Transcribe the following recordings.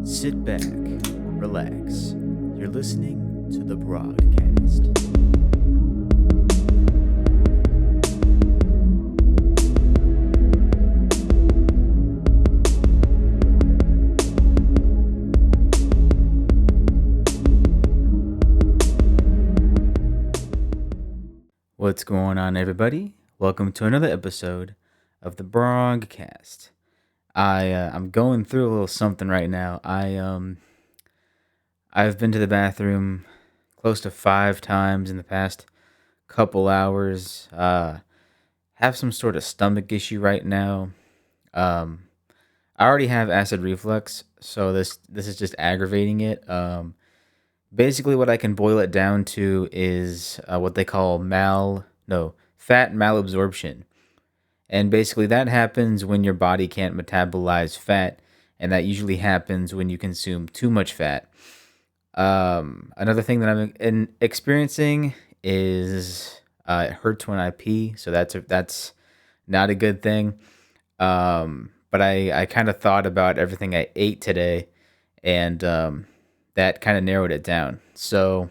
Sit back, relax. You're listening to the Brogcast. What's going on, everybody? Welcome to another episode of the Brogcast. I'm going through a little something right now. I've been to the bathroom close to 5 times in the past couple hours. Have some sort of stomach issue right now. Um, I already have acid reflux, so this is just aggravating it. Basically, what I can boil it down to is what they call fat malabsorption. And basically, that happens when your body can't metabolize fat, and that usually happens when you consume too much fat. Another thing that I'm experiencing is it hurts when I pee, so that's not a good thing. But I kind of thought about everything I ate today, and that kind of narrowed it down. So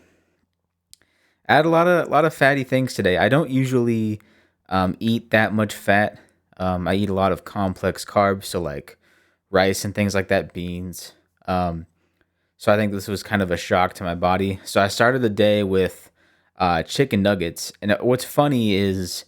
I had a lot of fatty things today. I don't usually eat that much fat. I eat a lot of complex carbs, so like rice and things like that, beans. So I think this was kind of a shock to my body. So I started the day with chicken nuggets. And what's funny is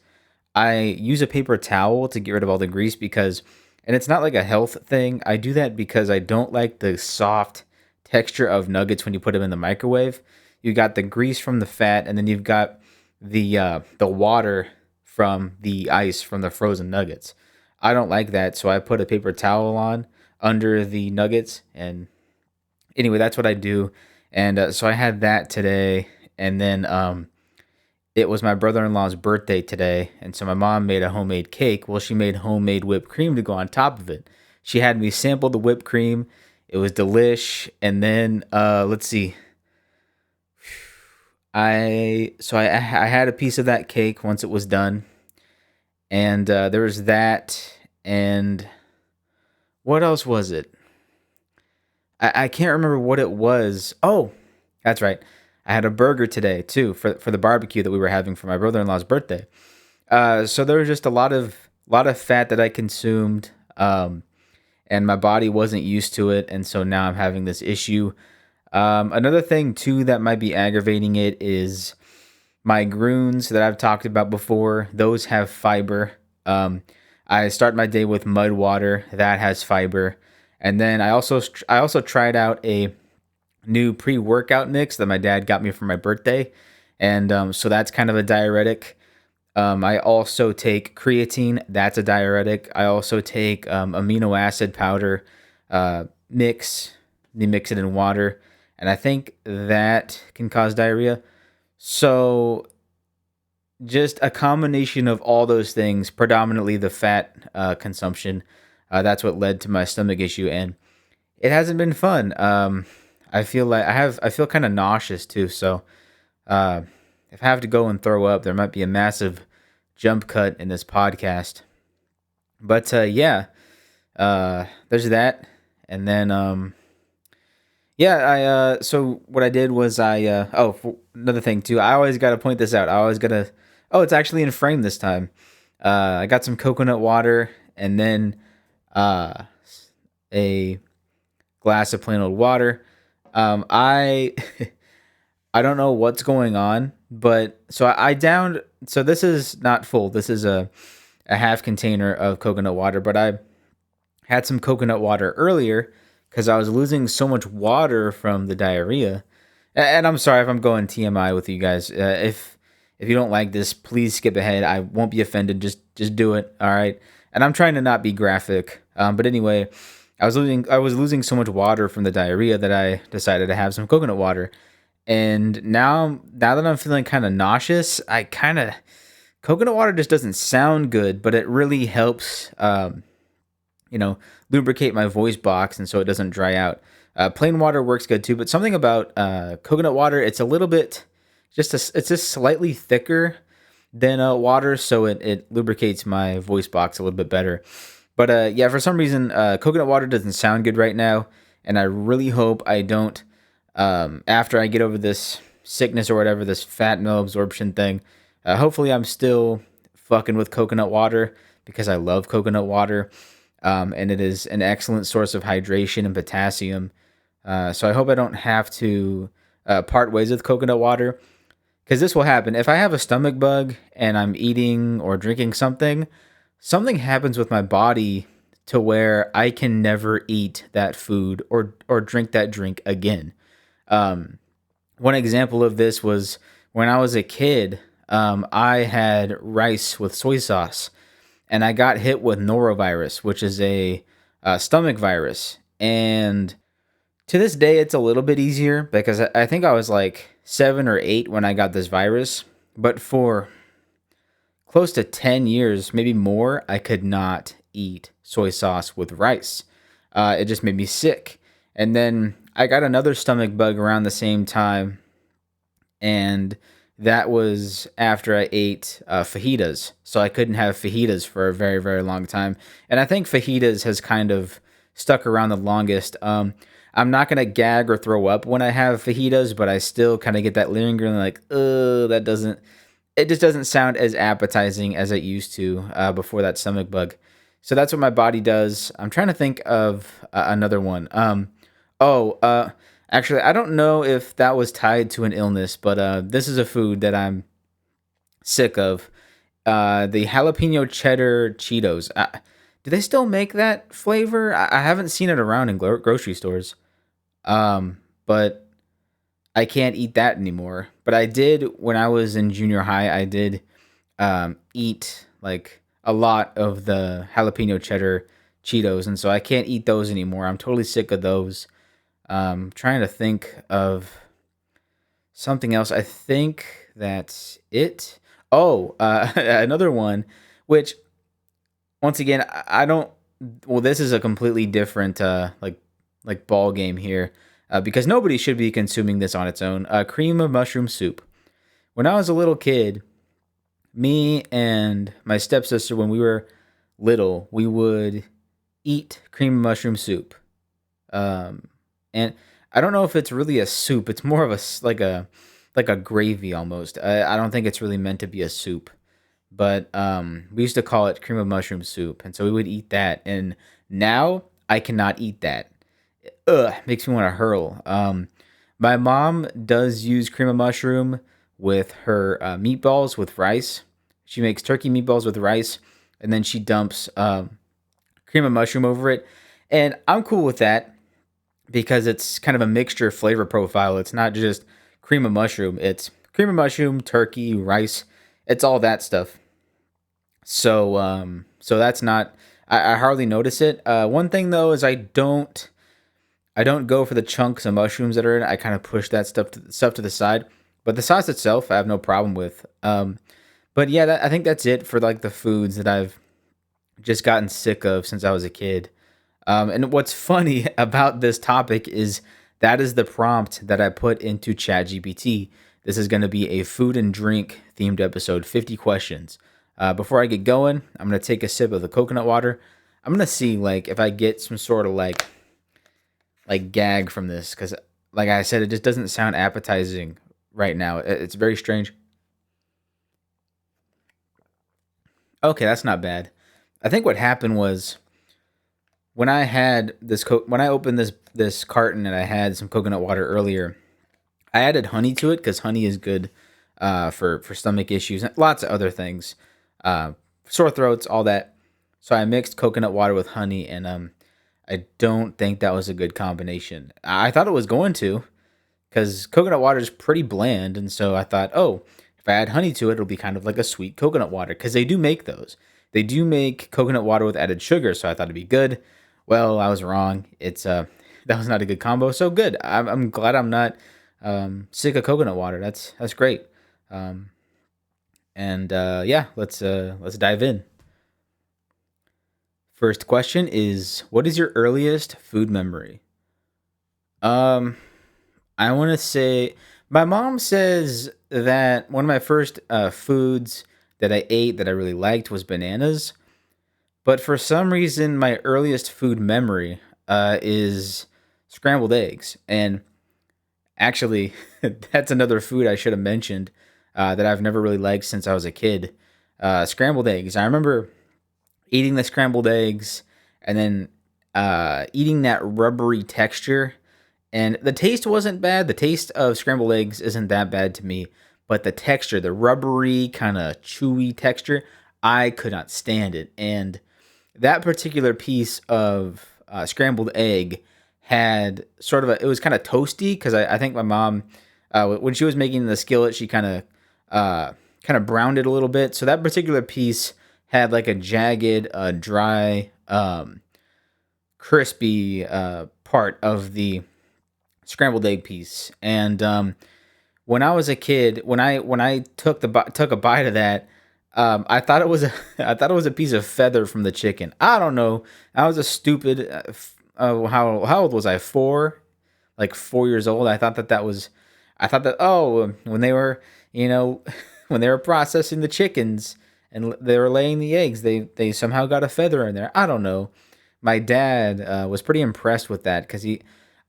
I use a paper towel to get rid of all the grease and it's not like a health thing. I do that because I don't like the soft texture of nuggets when you put them in the microwave. You got the grease from the fat, and then you've got the water from the ice from the frozen nuggets. I don't like that, so I put a paper towel on under the nuggets, and anyway, that's what I do. And so I had that today, and then it was my brother-in-law's birthday today, and so my mom made a homemade cake. Well, she made homemade whipped cream to go on top of it. She had me sample the whipped cream. It was delish, and then let's see. I had a piece of that cake once it was done, and there was that, and what else was it? I can't remember what it was. Oh, that's right. I had a burger today too for the barbecue that we were having for my brother-in-law's birthday. So there was just a lot of fat that I consumed, and my body wasn't used to it, and so now I'm having this issue. Another thing too that might be aggravating it is my grunes that I've talked about before. Those have fiber. I start my day with mud water that has fiber, and then I also tried out a new pre-workout mix that my dad got me for my birthday, and so that's kind of a diuretic. I also take creatine. That's a diuretic. I also take amino acid powder mix. They mix it in water, and I think that can cause diarrhea. So just a combination of all those things, predominantly the fat consumption. That's what led to my stomach issue, and it hasn't been fun. I feel like I feel kind of nauseous too. So if I have to go and throw up, there might be a massive jump cut in this podcast. But yeah, there's that, and then yeah, so what I did was another thing too. I always got to point this out. I always got to. Oh, it's actually in frame this time. I got some coconut water, and then a glass of plain old water. I I don't know what's going on, but so I downed. So this is not full. This is a half container of coconut water, but I had some coconut water earlier because I was losing so much water from the diarrhea. And I'm sorry if I'm going TMI with you guys. If you don't like this, please skip ahead. I won't be offended. Just do it. All right. And I'm trying to not be graphic. But anyway, I was losing so much water from the diarrhea that I decided to have some coconut water. And now that I'm feeling kind of nauseous, coconut water just doesn't sound good, but it really helps, lubricate my voice box, and so it doesn't dry out. Plain water works good too, but something about coconut water, it's a little bit, it's just slightly thicker than water, so it lubricates my voice box a little bit better. But yeah, for some reason, coconut water doesn't sound good right now, and I really hope I don't. After I get over this sickness or whatever, this fat malabsorption thing, hopefully I'm still fucking with coconut water because I love coconut water, and it is an excellent source of hydration and potassium. So I hope I don't have to part ways with coconut water because this will happen if I have a stomach bug and I'm eating or drinking something. Something happens with my body to where I can never eat that food or drink that drink again. Um, One example of this was when I was a kid. I had rice with soy sauce, and I got hit with norovirus, which is a stomach virus. And to this day, it's a little bit easier because I think I was like 7 or 8 when I got this virus. But for close to 10 years, maybe more, I could not eat soy sauce with rice. It just made me sick. And then I got another stomach bug around the same time, and that was after I ate fajitas. So I couldn't have fajitas for a very, very long time. And I think fajitas has kind of stuck around the longest. I'm not gonna gag or throw up when I have fajitas, but I still kind of get that lingering like, that doesn't. It just doesn't sound as appetizing as it used to before that stomach bug. So that's what my body does. I'm trying to think of another one. Oh, actually, I don't know if that was tied to an illness, but this is a food that I'm sick of. The jalapeno cheddar Cheetos. Do they still make that flavor? I haven't seen it around in grocery stores. But I can't eat that anymore. But I did when I was in junior high. I did eat like a lot of the jalapeno cheddar Cheetos, and so I can't eat those anymore. I'm totally sick of those. Trying to think of something else. I think that's it. Oh, another one, which once again I don't. Well, this is a completely different like ball game here, because nobody should be consuming this on its own. Cream of mushroom soup. When I was a little kid, me and my stepsister, when we were little, we would eat cream of mushroom soup. Um, and I don't know if it's really a soup. It's more of like a gravy almost. I don't think it's really meant to be a soup, but we used to call it cream of mushroom soup, and so we would eat that. And now I cannot eat that. Ugh, makes me want to hurl. My mom does use cream of mushroom with her meatballs with rice. She makes turkey meatballs with rice, and then she dumps cream of mushroom over it. And I'm cool with that because it's kind of a mixture flavor profile. It's not just cream of mushroom. It's cream of mushroom, turkey, rice. It's all that stuff. So that's not. I hardly notice it. One thing though is I don't go for the chunks of mushrooms that are in it. I kind of push that stuff to the side. But the sauce itself, I have no problem with. But yeah, I think that's it for like the foods that I've just gotten sick of since I was a kid. And what's funny about this topic is that is the prompt that I put into ChatGPT. This is going to be a food and drink themed episode, 50 questions. Before I get going, I'm going to take a sip of the coconut water. I'm going to see like if I get some sort of like gag from this because like I said, it just doesn't sound appetizing right now. It's very strange. Okay, that's not bad. I think what happened was when I had when I opened this carton and I had some coconut water earlier, I added honey to it because honey is good for stomach issues and lots of other things, uh, sore throats, all that. So I mixed coconut water with honey, and I don't think that was a good combination. I thought it was going to, because coconut water is pretty bland, and so I thought, oh, if I add honey to it, it'll be kind of like a sweet coconut water, because they do make those. They do make coconut water with added sugar, so I thought it'd be good. Well, I was wrong. It's that was not a good combo. So good. I'm glad I'm not sick of coconut water. That's great. Um, and yeah, let's dive in. First question is, what is your earliest food memory? Um, I want to say my mom says that one of my first foods that I ate that I really liked was bananas. But for some reason, my earliest food memory is scrambled eggs. And actually, that's another food I should have mentioned that I've never really liked since I was a kid. Scrambled eggs. I remember eating the scrambled eggs and then eating that rubbery texture. And the taste wasn't bad. The taste of scrambled eggs isn't that bad to me. But the texture, the rubbery, kind of chewy texture, I could not stand it. And that particular piece of scrambled egg had sort of a, it was kind of toasty because I think my mom, when she was making the skillet, she kind of browned it a little bit. So that particular piece had like a jagged, dry, crispy part of the scrambled egg piece. And when I was a kid, when I took a bite of that, I thought it was a I thought it was a piece of feather from the chicken. I don't know. I was a stupid. How old was I? 4, like 4 years old. I thought that that was. I thought that when they were when they were processing the chickens and they were laying the eggs, they somehow got a feather in there. I don't know. My dad was pretty impressed with that because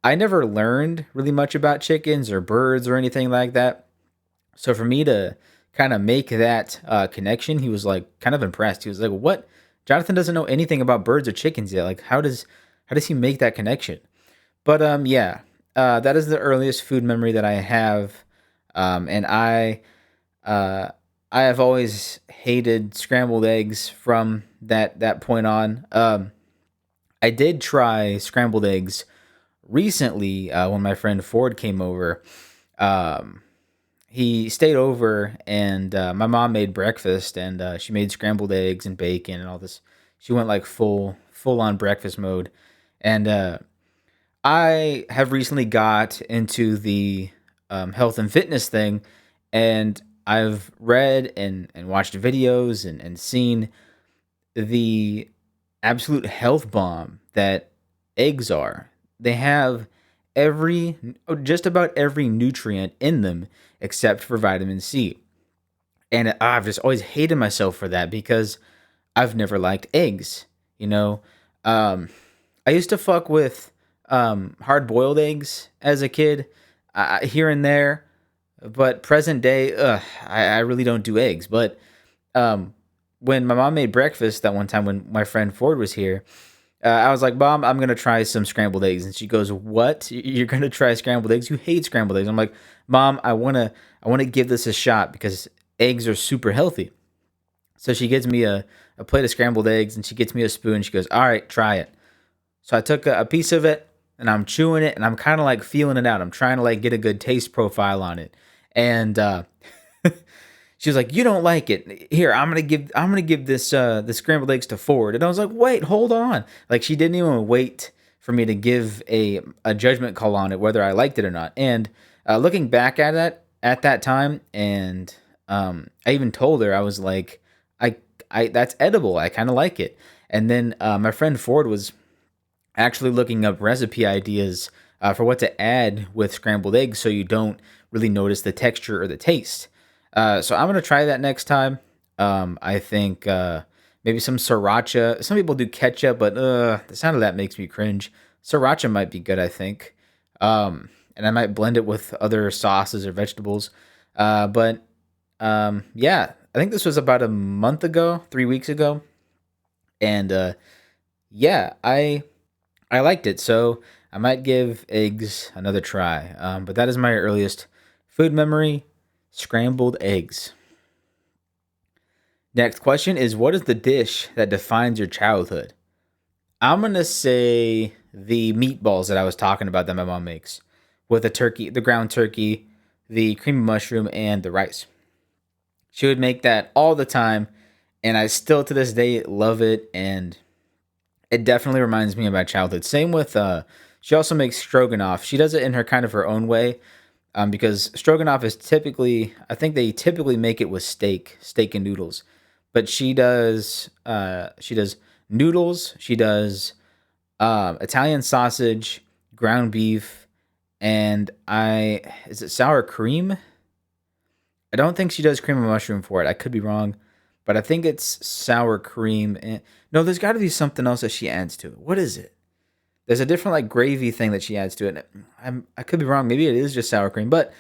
I never learned really much about chickens or birds or anything like that. So for me to kind of make that connection, he was like kind of impressed. He was like, "What? Jonathan doesn't know anything about birds or chickens yet. Like, how does he make that connection?" But yeah, that is the earliest food memory that I have, and uh, I have always hated scrambled eggs from that point on. I did try scrambled eggs recently when my friend Ford came over. Um, he stayed over and my mom made breakfast and she made scrambled eggs and bacon and all this. She went like full on breakfast mode. And I have recently got into the health and fitness thing, and I've read and watched videos and seen the absolute health bomb that eggs are. They have every just about every nutrient in them except for vitamin C. And I've just always hated myself for that because I've never liked eggs. You know, um, I used to fuck with hard boiled eggs as a kid, here and there, but present day, I really don't do eggs. But um, when my mom made breakfast that one time when my friend Ford was here, I was like, "Mom, I'm gonna try some scrambled eggs," and she goes, "What? You're gonna try scrambled eggs? You hate scrambled eggs?" I'm like, "Mom, I wanna give this a shot because eggs are super healthy." So she gives me a plate of scrambled eggs and she gets me a spoon. She goes, "All right, try it." So I took a piece of it and I'm chewing it and I'm kind of like feeling it out. I'm trying to like get a good taste profile on it. And she was like, "You don't like it. Here, I'm gonna give this the scrambled eggs to Ford." And I was like, "Wait, hold on." Like she didn't even wait for me to give a judgment call on it whether I liked it or not. And looking back at that time, and I even told her I was like, I that's edible. I kind of like it. And then my friend Ford was actually looking up recipe ideas for what to add with scrambled eggs so you don't really notice the texture or the taste. So I'm gonna try that next time. I think maybe some sriracha. Some people do ketchup, but the sound of that makes me cringe. Sriracha might be good, I think. And I might blend it with other sauces or vegetables. But yeah, I think this was about a month ago, 3 weeks ago, and yeah, I liked it. So I might give eggs another try. But that is my earliest food memory: scrambled eggs. Next question is, what is the dish that defines your childhood? I'm gonna say the meatballs that I was talking about that my mom makes with the turkey, the ground turkey, the cream of mushroom, and the rice. She would make that all the time, and I still to this day love it, and it definitely reminds me of my childhood. Same with she also makes stroganoff. She does it in her kind of her own way, because stroganoff is typically, I think they typically make it with steak and noodles, but she does noodles, she does Italian sausage, ground beef, and I is it sour cream? I don't think she does cream of mushroom for it. I could be wrong, but I think it's sour cream. And, no, there's got to be something else that she adds to it. What is it? there's a different like gravy thing that she adds to it. I could be wrong. Maybe it is just sour cream, but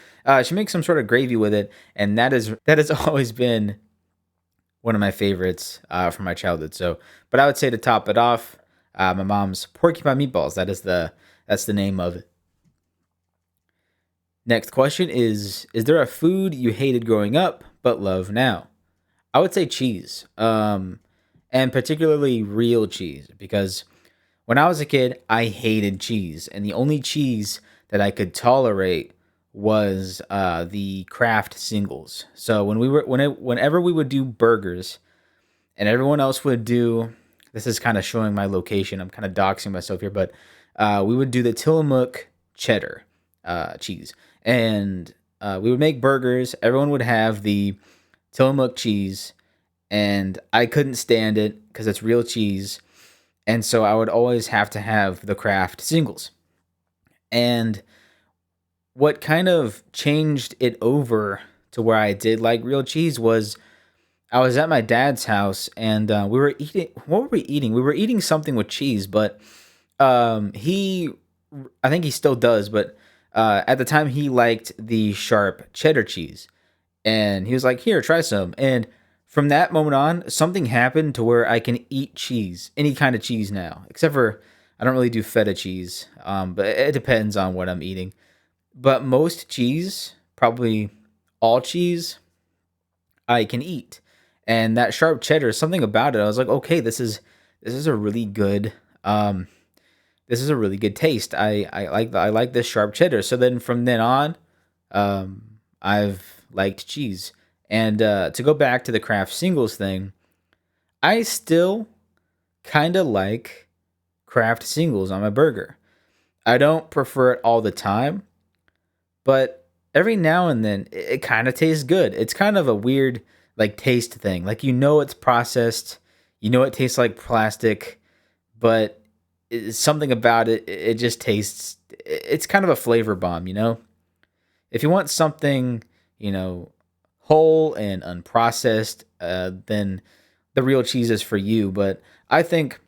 she makes some sort of gravy with it, and that has always been one of my favorites from my childhood. So, but I would say to top it off, my mom's porcupine meatballs. That's the name of it. Next question is there a food you hated growing up but love now? I would say cheese, and particularly real cheese, because when I was a kid, I hated cheese, and the only cheese that I could tolerate was the Kraft singles. So whenever we would do burgers, and everyone else would do, this is kind of showing my location. I'm kind of doxing myself here, but we would do the Tillamook cheddar cheese, and we would make burgers. Everyone would have the Tillamook cheese, and I couldn't stand it because it's real cheese, and so I would always have to have the Kraft singles. And what kind of changed it over to where I did like real cheese was I was at my dad's house, and we were eating. What were we eating? We were eating something with cheese, but he, I think he still does, but at the time he liked the sharp cheddar cheese, and he was like, "Here, try some." And from that moment on, something happened to where I can eat cheese, any kind of cheese now, except for I don't really do feta cheese, but it depends on what I'm eating. But most cheese, probably all cheese, I can eat. And that sharp cheddar, something about it, I was like, okay, this is a really good this is a really good taste. I like this sharp cheddar. So then from then on, I've liked cheese. And to go back to the Kraft singles thing, I still kind of like Kraft singles on my burger. I don't prefer it all the time, but every now and then it kind of tastes good. It's kind of a weird like taste thing. Like it's processed, it tastes like plastic, but something about it it just tastes. It's kind of a flavor bomb. If you want something, you know, whole and unprocessed, then the real cheese is for you. But I think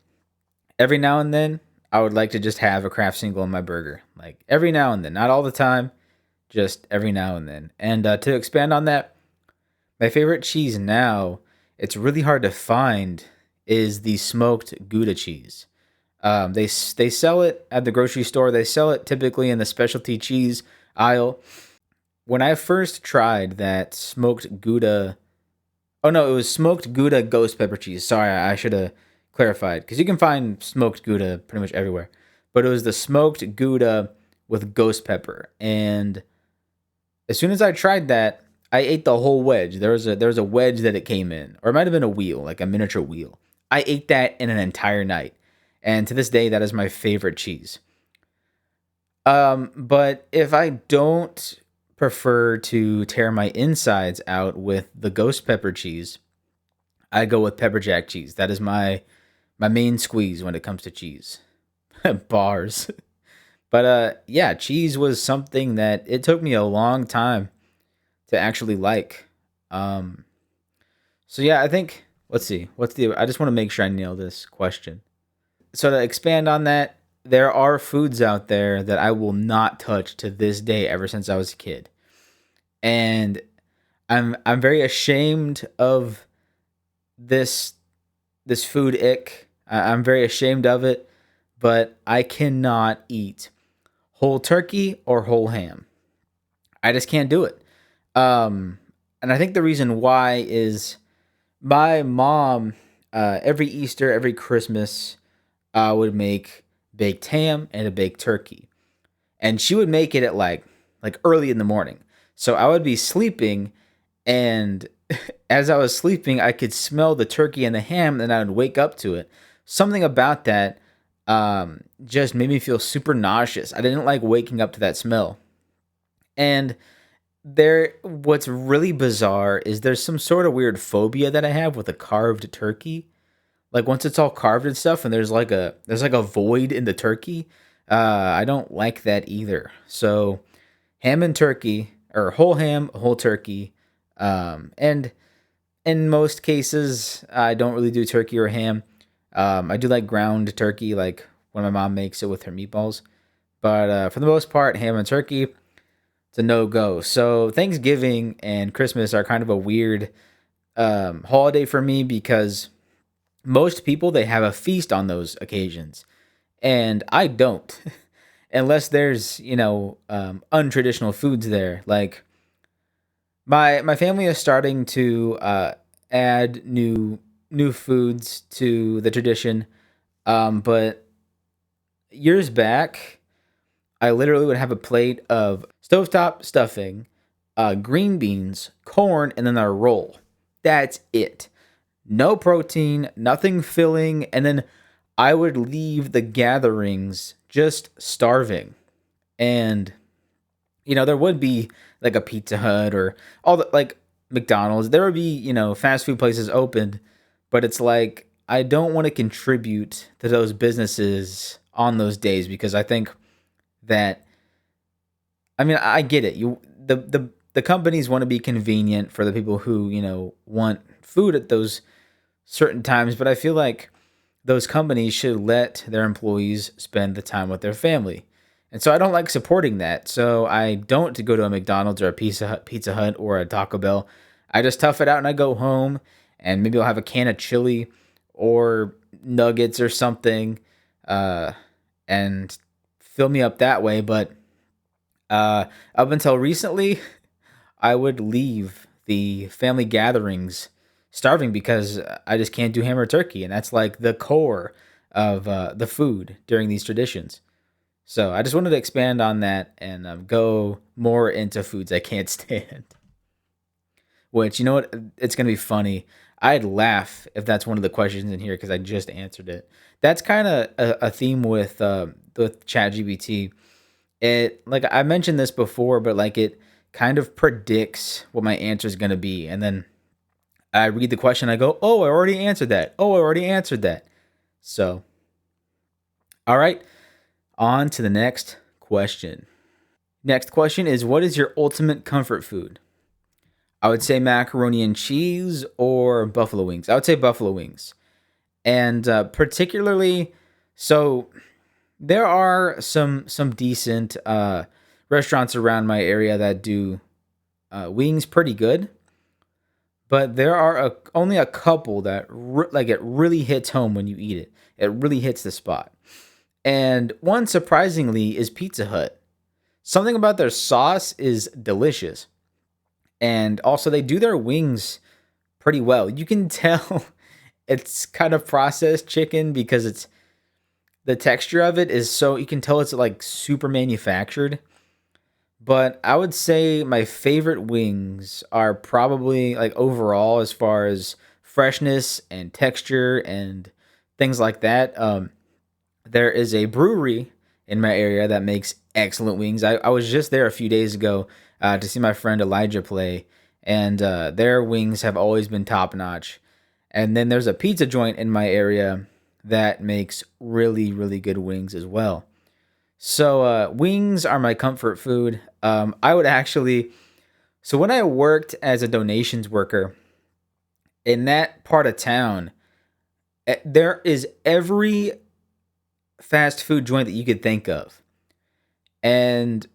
every now and then I would like to just have a Kraft single in my burger. Like every now and then, not all the time, just every now and then. And to expand on that, my favorite cheese now, it's really hard to find, is the smoked Gouda cheese. They sell it at the grocery store. They sell it typically in the specialty cheese aisle. When I first tried that smoked Gouda, oh no, it was smoked Gouda ghost pepper cheese. Sorry, I should have clarified, because you can find smoked Gouda pretty much everywhere. But it was the smoked Gouda with ghost pepper, and as soon as I tried that, I ate the whole wedge. There was a wedge that it came in, or it might have been a wheel, like a miniature wheel. I ate that in an entire night, and to this day, that is my favorite cheese. But if I don't prefer to tear my insides out with the ghost pepper cheese, I go with pepper jack cheese. That is my main squeeze when it comes to cheese. Bars. But yeah, cheese was something that it took me a long time to actually like. Um, so yeah, I think let's see. I just want to make sure I nail this question. So to expand on that, there are foods out there that I will not touch to this day ever since I was a kid. And I'm very ashamed of this this food ick. I'm very ashamed of it, but I cannot eat whole turkey or whole ham. I just can't do it. And I think the reason why is my mom, every Easter, every Christmas, would make baked ham and a baked turkey, and she would make it at like early in the morning. So I would be sleeping, and as I was sleeping, I could smell the turkey and the ham, and I would wake up to it. Something about that just made me feel super nauseous. I didn't like waking up to that smell. And what's really bizarre is there's some sort of weird phobia that I have with a carved turkey. Like once it's all carved and stuff, and there's like a void in the turkey. I don't like that either. So ham and turkey, or whole ham, whole turkey, and in most cases, I don't really do turkey or ham. I do like ground turkey, like when my mom makes it with her meatballs. But for the most part, ham and turkey, it's a no go. So Thanksgiving and Christmas are kind of a weird holiday for me because most people they have a feast on those occasions, and I don't, unless there's untraditional foods there. Like my family is starting to add new foods to the tradition, but years back I literally would have a plate of stovetop stuffing, green beans, corn, and then a roll. That's it. No protein, nothing filling, and then I would leave the gatherings just starving. And there would be like a Pizza Hut or all the like McDonald's. There would be, fast food places open, but it's like I don't want to contribute to those businesses on those days because I think that I get it. The companies want to be convenient for the people who, want food at those certain times, but I feel like those companies should let their employees spend the time with their family. And so I don't like supporting that. So I don't go to a McDonald's or a Pizza Hut or a Taco Bell. I just tough it out and I go home and maybe I'll have a can of chili or nuggets or something and fill me up that way. But up until recently, I would leave the family gatherings starving because I just can't do ham or turkey, and that's like the core of the food during these traditions. So I just wanted to expand on that and go more into foods I can't stand. Which you know what? It's gonna be funny. I'd laugh if that's one of the questions in here because I just answered it. That's kind of a theme with ChatGPT. It like I mentioned this before, but like it kind of predicts what my answer is gonna be, and then I read the question, I go, "Oh, I already answered that. Oh, I already answered that." So, all right, on to the next question. Next question is, what is your ultimate comfort food? I would say macaroni and cheese or buffalo wings. I would say buffalo wings, and particularly so there are some decent restaurants around my area that do wings pretty good, but there are only a couple that like it really hits home when you eat it. It really hits the spot. And one surprisingly is Pizza Hut. Something about their sauce is delicious, and also they do their wings pretty well. You can tell it's kind of processed chicken because it's the texture of it is so you can tell it's like super manufactured. But I would say my favorite wings are probably like overall as far as freshness and texture and things like that. There is a brewery in my area that makes excellent wings. I was just there a few days ago to see my friend Elijah play, and their wings have always been top notch. And then there's a pizza joint in my area that makes really, really good wings as well. So wings are my comfort food. I would actually. So when I worked as a donations worker in that part of town, there is every fast food joint that you could think of, and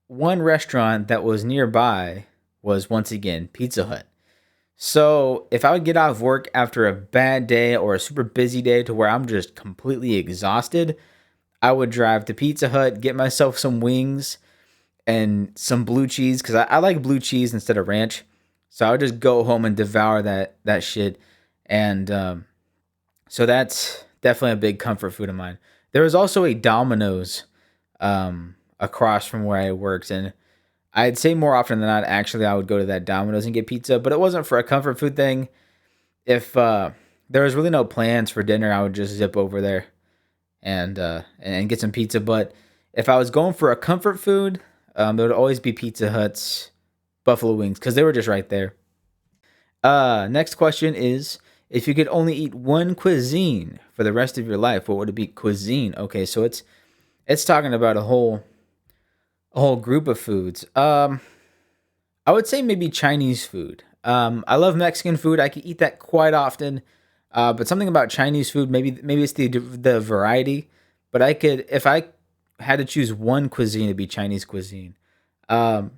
one restaurant that was nearby was once again Pizza Hut. So if I would get out of work after a bad day or a super busy day to where I'm just completely exhausted, I would drive to Pizza Hut, get myself some wings and some blue cheese because I like blue cheese instead of ranch. So I would just go home and devour that shit. And so that's definitely a big comfort food of mine. There was also a Domino's across from where I worked, and I'd say more often than not, actually, I would go to that Domino's and get pizza, but it wasn't for a comfort food thing. If there was really no plans for dinner, I would just zip over there and get some pizza. But if I was going for a comfort food, there would always be Pizza Hut's buffalo wings because they were just right there. Next question is, if you could only eat one cuisine for the rest of your life, what would it be? Cuisine. Okay, so it's talking about a whole group of foods. I would say maybe Chinese food. I love Mexican food. I can eat that quite often. But something about Chinese food, maybe it's the variety. but I could if I had to choose one cuisine to be Chinese cuisine. Um,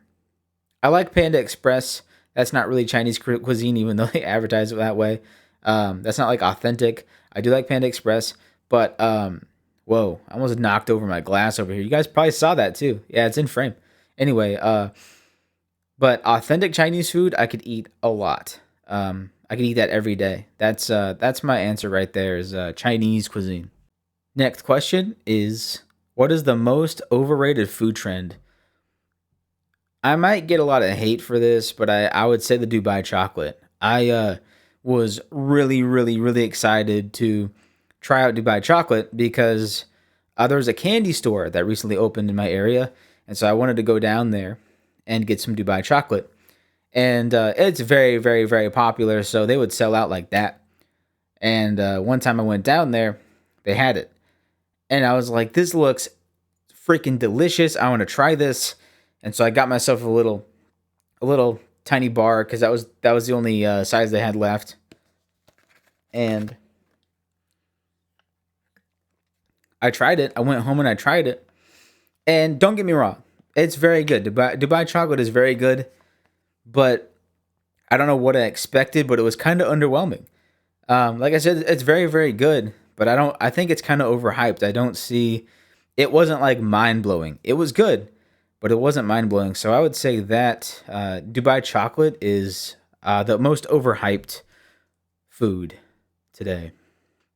I like Panda Express. That's not really Chinese cuisine, even though they advertise it that way. That's not like authentic. I do like Panda Express, but whoa, I almost knocked over my glass over here. You guys probably saw that too. Yeah, it's in frame. Anyway, but authentic Chinese food, I could eat a lot. I could eat that every day. That's my answer right there. Is Chinese cuisine. Next question is, what is the most overrated food trend? I might get a lot of hate for this, but I would say the Dubai chocolate. I was really, really, really excited to try out Dubai chocolate because there was a candy store that recently opened in my area. And so I wanted to go down there and get some Dubai chocolate. And it's very, very, very popular. So they would sell out like that. And one time I went down there, they had it. And I was like, this looks freaking delicious. I want to try this. And so I got myself a little tiny bar because that was the only size they had left. And I tried it. I went home and I tried it. And don't get me wrong, it's very good. Dubai chocolate is very good, but I don't know what I expected, but it was kind of underwhelming. Like I said, it's very, very good, but I think it's kind of overhyped. I don't see, it wasn't like mind blowing. It was good, but it wasn't mind blowing. So I would say that Dubai chocolate is the most overhyped food today.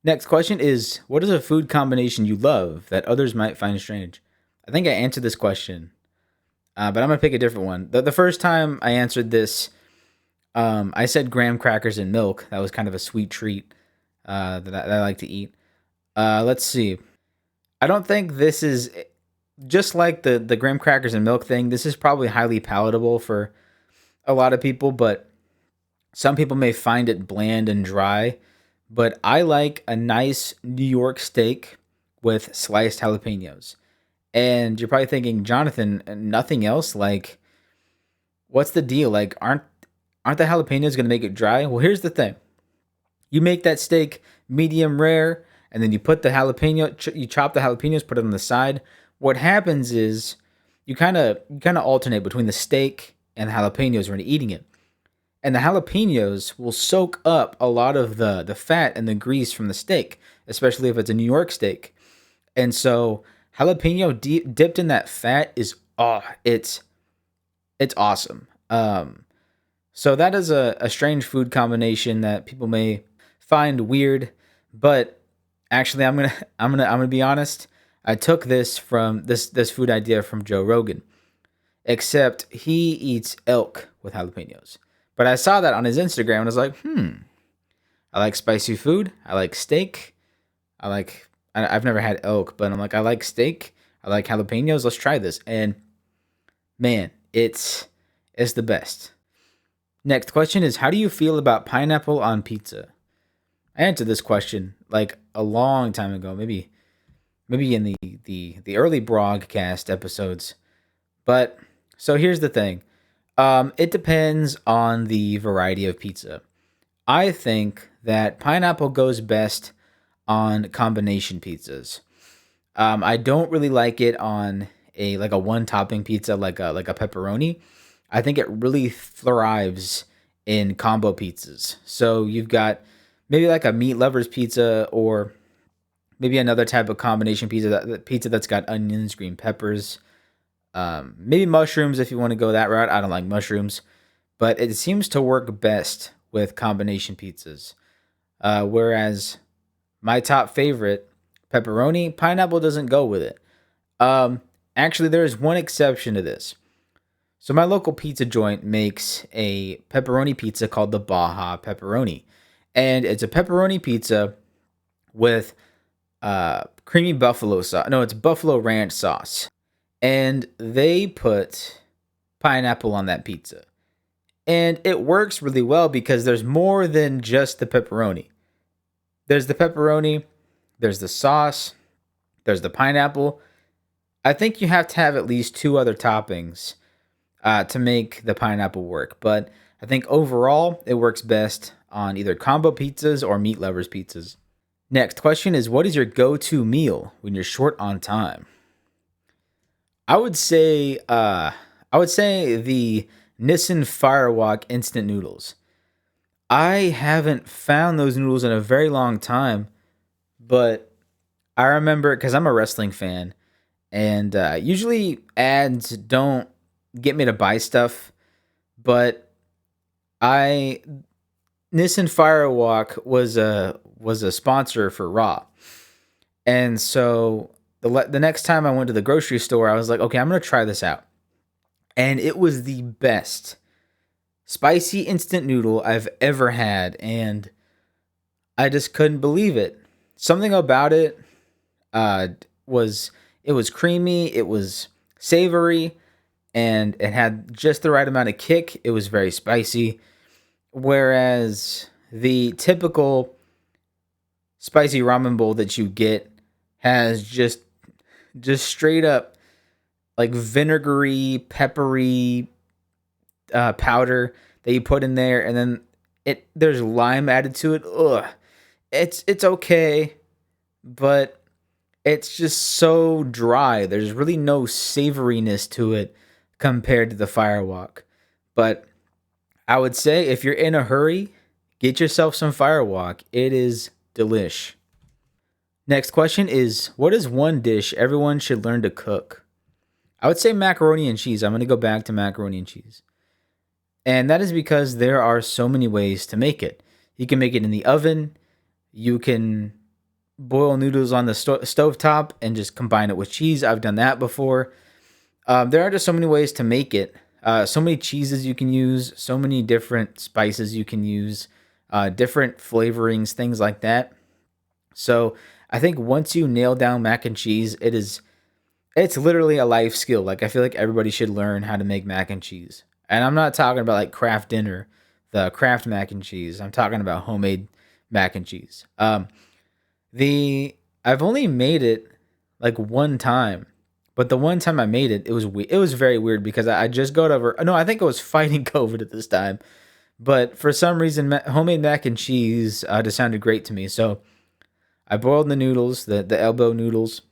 Next question is, what is a food combination you love that others might find strange? I think I answered this question, but I'm going to pick a different one. The first time I answered this, I said graham crackers and milk. That was kind of a sweet treat that I like to eat. Let's see. I don't think this is just like the graham crackers and milk thing. This is probably highly palatable for a lot of people, but some people may find it bland and dry. But I like a nice New York steak with sliced jalapenos. And you're probably thinking, Jonathan, nothing else? Like, what's the deal? Like, aren't the jalapenos gonna make it dry? Well, here's the thing: you make that steak medium rare, and then you put the you chop the jalapenos, put it on the side. What happens is you kind of alternate between the steak and the jalapenos when you're eating it, and the jalapenos will soak up a lot of the fat and the grease from the steak, especially if it's a New York steak. And so jalapeno dipped in that fat is it's awesome. So that is a strange food combination that people may find weird, but actually I'm gonna be honest. I took this from this food idea from Joe Rogan, except he eats elk with jalapenos. But I saw that on his Instagram and I was like, I like spicy food. I like steak. I've never had elk, but I'm like, I like steak. I like jalapenos. Let's try this. And man, it's the best. Next question is, how do you feel about pineapple on pizza? I answered this question like a long time ago, maybe in the early Brogcast episodes. But so here's the thing. It depends on the variety of pizza. I think that pineapple goes best on combination pizzas. I don't really like it on a one topping pizza like a pepperoni. I think it really thrives in combo pizzas. So you've got maybe like a meat lovers pizza or maybe another type of combination pizza pizza that's got onions, green peppers, maybe mushrooms if you want to go that route. I don't like mushrooms, but it seems to work best with combination pizzas. Whereas my top favorite, pepperoni, pineapple doesn't go with it. Actually, there is one exception to this. So my local pizza joint makes a pepperoni pizza called the Baja Pepperoni, and it's a pepperoni pizza with creamy buffalo sauce. No, it's buffalo ranch sauce, and they put pineapple on that pizza. And it works really well because there's more than just the pepperoni. There's the pepperoni, there's the sauce, there's the pineapple. I think you have to have at least two other toppings to make the pineapple work. But I think overall it works best on either combo pizzas or meat lovers pizzas. Next question is, what is your go-to meal when you're short on time? I would say I would say the Nissan Firewalk instant noodles. I haven't found those noodles in a very long time, but I remember because I'm a wrestling fan, and usually ads don't get me to buy stuff, but I Nissan Firewalk was a sponsor for Raw, and so the next time I went to the grocery store, I was like, okay, I'm gonna try this out, and it was the best spicy instant noodle I've ever had, and I just couldn't believe it. Something about it uh, was it was creamy, it was savory, and it had just the right amount of kick. It was very spicy, whereas the typical spicy ramen bowl that you get has just straight up like vinegary, peppery powder that you put in there, and then there's lime added to it. Ugh, it's okay, but it's just so dry. There's really no savoriness to it compared to the Firewalk. But I would say if you're in a hurry, get yourself some Firewalk. It is delish. Next question is, what is one dish everyone should learn to cook? I would say macaroni and cheese. I'm going to go back to macaroni and cheese. And that is because there are so many ways to make it. You can make it in the oven. You can boil noodles on the stovetop and just combine it with cheese. I've done that before. There are just so many ways to make it. So many cheeses you can use, so many different spices you can use, different flavorings, things like that. So I think once you nail down mac and cheese, it's literally a life skill. Like I feel like everybody should learn how to make mac and cheese. And I'm not talking about like Kraft Dinner, the Kraft mac and cheese. I'm talking about homemade mac and cheese. The I've only made it like one time, but the one time I made it, it was very weird because I just got over. No, I think I was fighting COVID at this time, but for some reason, homemade mac and cheese just sounded great to me. So I boiled the noodles, the elbow noodles,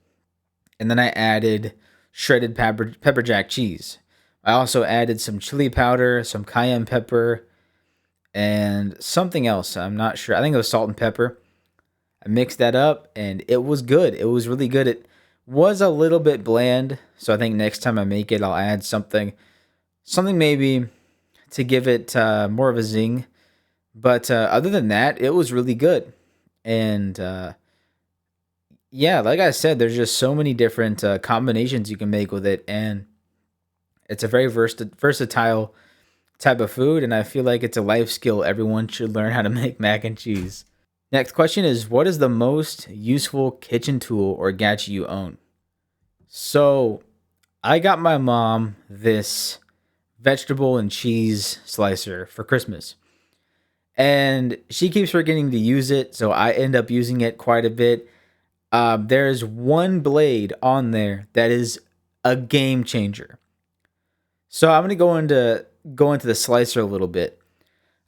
and then I added shredded pepper jack cheese. I also added some chili powder, some cayenne pepper, and something else. I'm not sure. I think it was salt and pepper. I mixed that up and it was good. It was really good. It was a little bit bland, so I think next time I make it, I'll add something maybe to give it more of a zing. But other than that, it was really good. And yeah, like I said, there's just so many different combinations you can make with it, and it's a very versatile type of food. And I feel like it's a life skill everyone should learn how to make mac and cheese. Next question is, what is the most useful kitchen tool or gadget you own? So, I got my mom this vegetable and cheese slicer for Christmas. And she keeps forgetting to use it, so I end up using it quite a bit. There's one blade on there that is a game changer. So I'm gonna go into the slicer a little bit.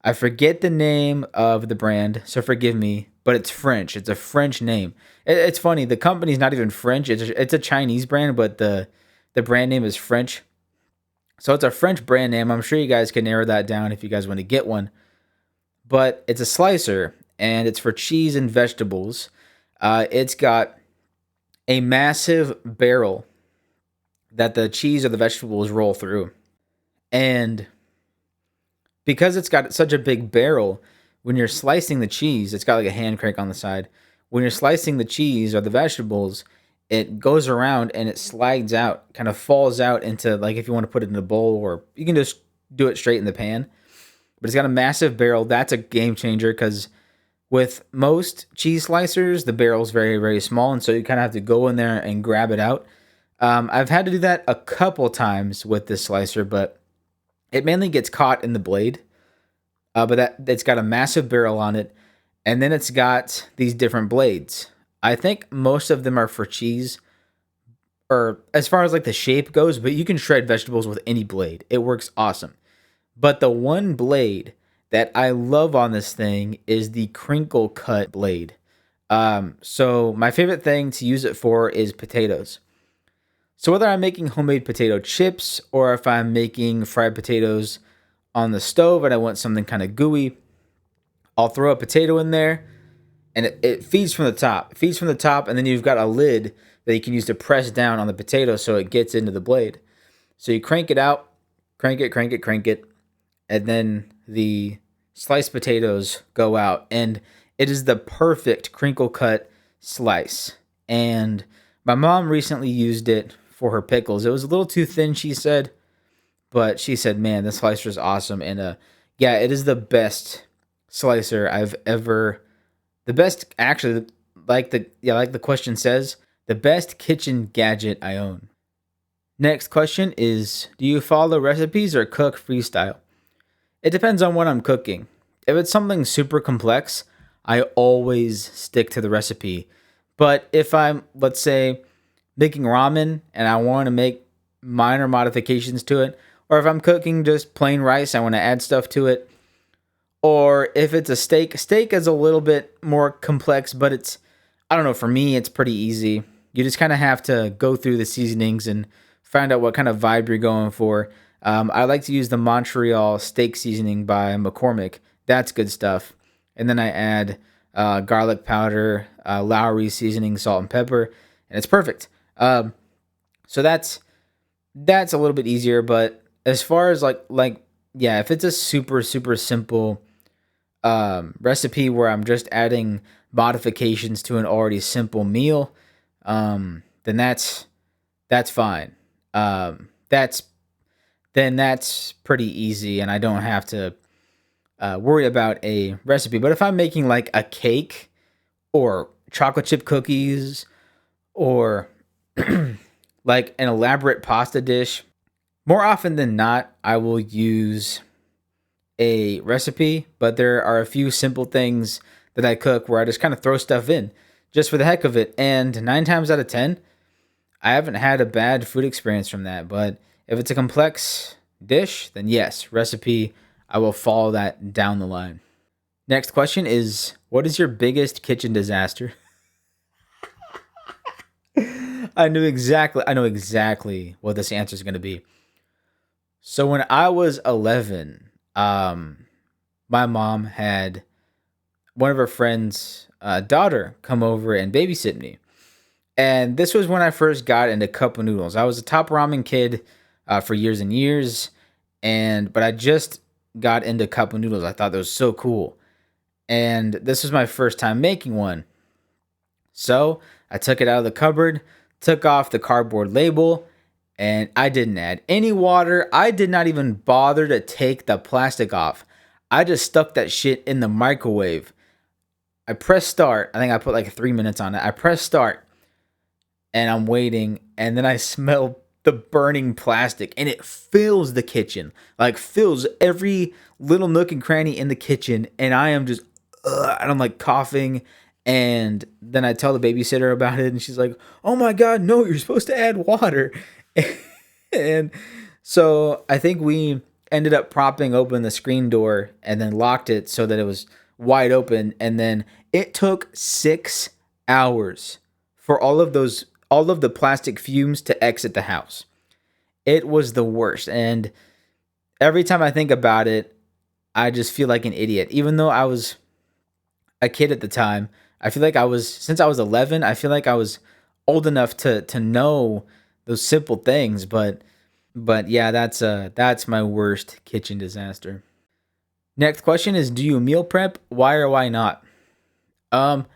I forget the name of the brand, so forgive me, but it's French. It's a French name. It's funny. The company's not even French. It's a Chinese brand, but the brand name is French. So it's a French brand name. I'm sure you guys can narrow that down if you guys want to get one. But it's a slicer, and it's for cheese and vegetables. It's got a massive barrel that the cheese or the vegetables roll through. And because it's got such a big barrel, when you're slicing the cheese, it's got like a hand crank on the side. When you're slicing the cheese or the vegetables, it goes around and it slides out, kind of falls out into, like, if you want to put it in a bowl, or you can just do it straight in the pan. But it's got a massive barrel. That's a game changer because with most cheese slicers, the barrel's very, very small, and so you kind of have to go in there and grab it out. I've had to do that a couple times with this slicer, but it mainly gets caught in the blade. But it's got a massive barrel on it, and then it's got these different blades. I think most of them are for cheese, or as far as like the shape goes, but you can shred vegetables with any blade. It works awesome. But the one blade that I love on this thing is the crinkle cut blade. So my favorite thing to use it for is potatoes. So whether I'm making homemade potato chips or if I'm making fried potatoes on the stove and I want something kind of gooey, I'll throw a potato in there and it feeds from the top. It feeds from the top, and then you've got a lid that you can use to press down on the potato so it gets into the blade. So you crank it out, crank it, and then the sliced potatoes go out, and it is the perfect crinkle cut slice. And my mom recently used it for her pickles. It was a little too thin, she said, but she said, "Man, this slicer is awesome." And yeah, it is the best slicer I've ever. The best, actually, like the question says, the best kitchen gadget I own. Next question is, do you follow recipes or cook freestyle? It depends on what I'm cooking. If it's something super complex, I always stick to the recipe. But if I'm, let's say, making ramen and I want to make minor modifications to it, or if I'm cooking just plain rice, I want to add stuff to it, or if it's a steak is a little bit more complex, but I don't know, for me, it's pretty easy. You just kind of have to go through the seasonings and find out what kind of vibe you're going for. I like to use the Montreal steak seasoning by McCormick. That's good stuff. And then I add garlic powder, Lowry seasoning, salt and pepper, and it's perfect. So that's a little bit easier. But as far as yeah, if it's a super super simple recipe where I'm just adding modifications to an already simple meal, then that's fine. That's then that's pretty easy, and I don't have to worry about a recipe. But if I'm making like a cake or chocolate chip cookies or like an elaborate pasta dish, more often than not, I will use a recipe, but there are a few simple things that I cook where I just kind of throw stuff in just for the heck of it. And 9 times out of 10, I haven't had a bad food experience from that. But if it's a complex dish, then yes, recipe, I will follow that down the line. Next question is, what is your biggest kitchen disaster? I know exactly what this answer is going to be. So when I was 11, my mom had one of her friends' daughter come over and babysit me. And this was when I first got into cup of noodles. I was a top ramen kid for years and years, but I just got into cup of noodles. I thought that was so cool. And this was my first time making one. So I took it out of the cupboard, took off the cardboard label, and I didn't add any water. I did not even bother to take the plastic off. I just stuck that shit in the microwave. I pressed start. I think I put like 3 minutes on it. I pressed start and I'm waiting, and then I smell the burning plastic, and it fills the kitchen, like fills every little nook and cranny in the kitchen, and I am just, and I'm like coughing, and then I tell the babysitter about it, and she's like, "Oh my god, no, you're supposed to add water," and so I think we ended up propping open the screen door and then locked it so that it was wide open, and then it took 6 hours for all of the plastic fumes to exit the house. It was the worst. And every time I think about it, I just feel like an idiot. Even though I was a kid at the time, I feel like since I was 11, I feel like I was old enough to know those simple things. But yeah, that's my worst kitchen disaster. Next question is, do you meal prep? Why or why not? Um,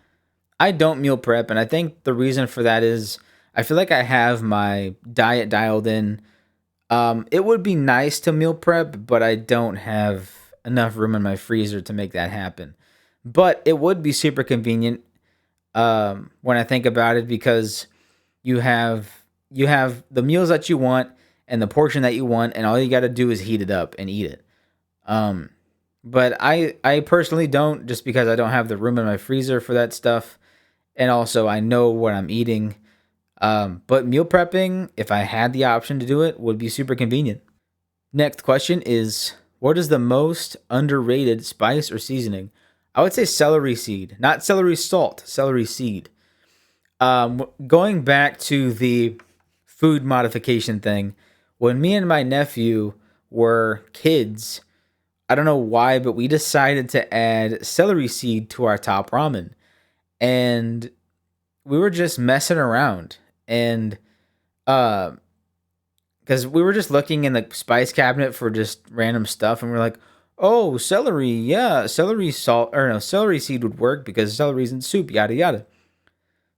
I don't meal prep, and I think the reason for that is I feel like I have my diet dialed in. It would be nice to meal prep, but I don't have enough room in my freezer to make that happen. But it would be super convenient when I think about it, because you have the meals that you want and the portion that you want, and all you got to do is heat it up and eat it. Um, but I personally don't, just because I don't have the room in my freezer for that stuff, and also I know what I'm eating. But meal prepping, if I had the option to do it, would be super convenient. Next question is, what is the most underrated spice or seasoning? I would say celery seed, not celery salt, celery seed. Going back to the food modification thing, when me and my nephew were kids, I don't know why, but we decided to add celery seed to our top ramen. And we were just messing around. And uh because we were just looking in the spice cabinet for just random stuff, and we're like, oh, celery, yeah, celery salt, or no, celery seed would work because celery's in soup, yada yada.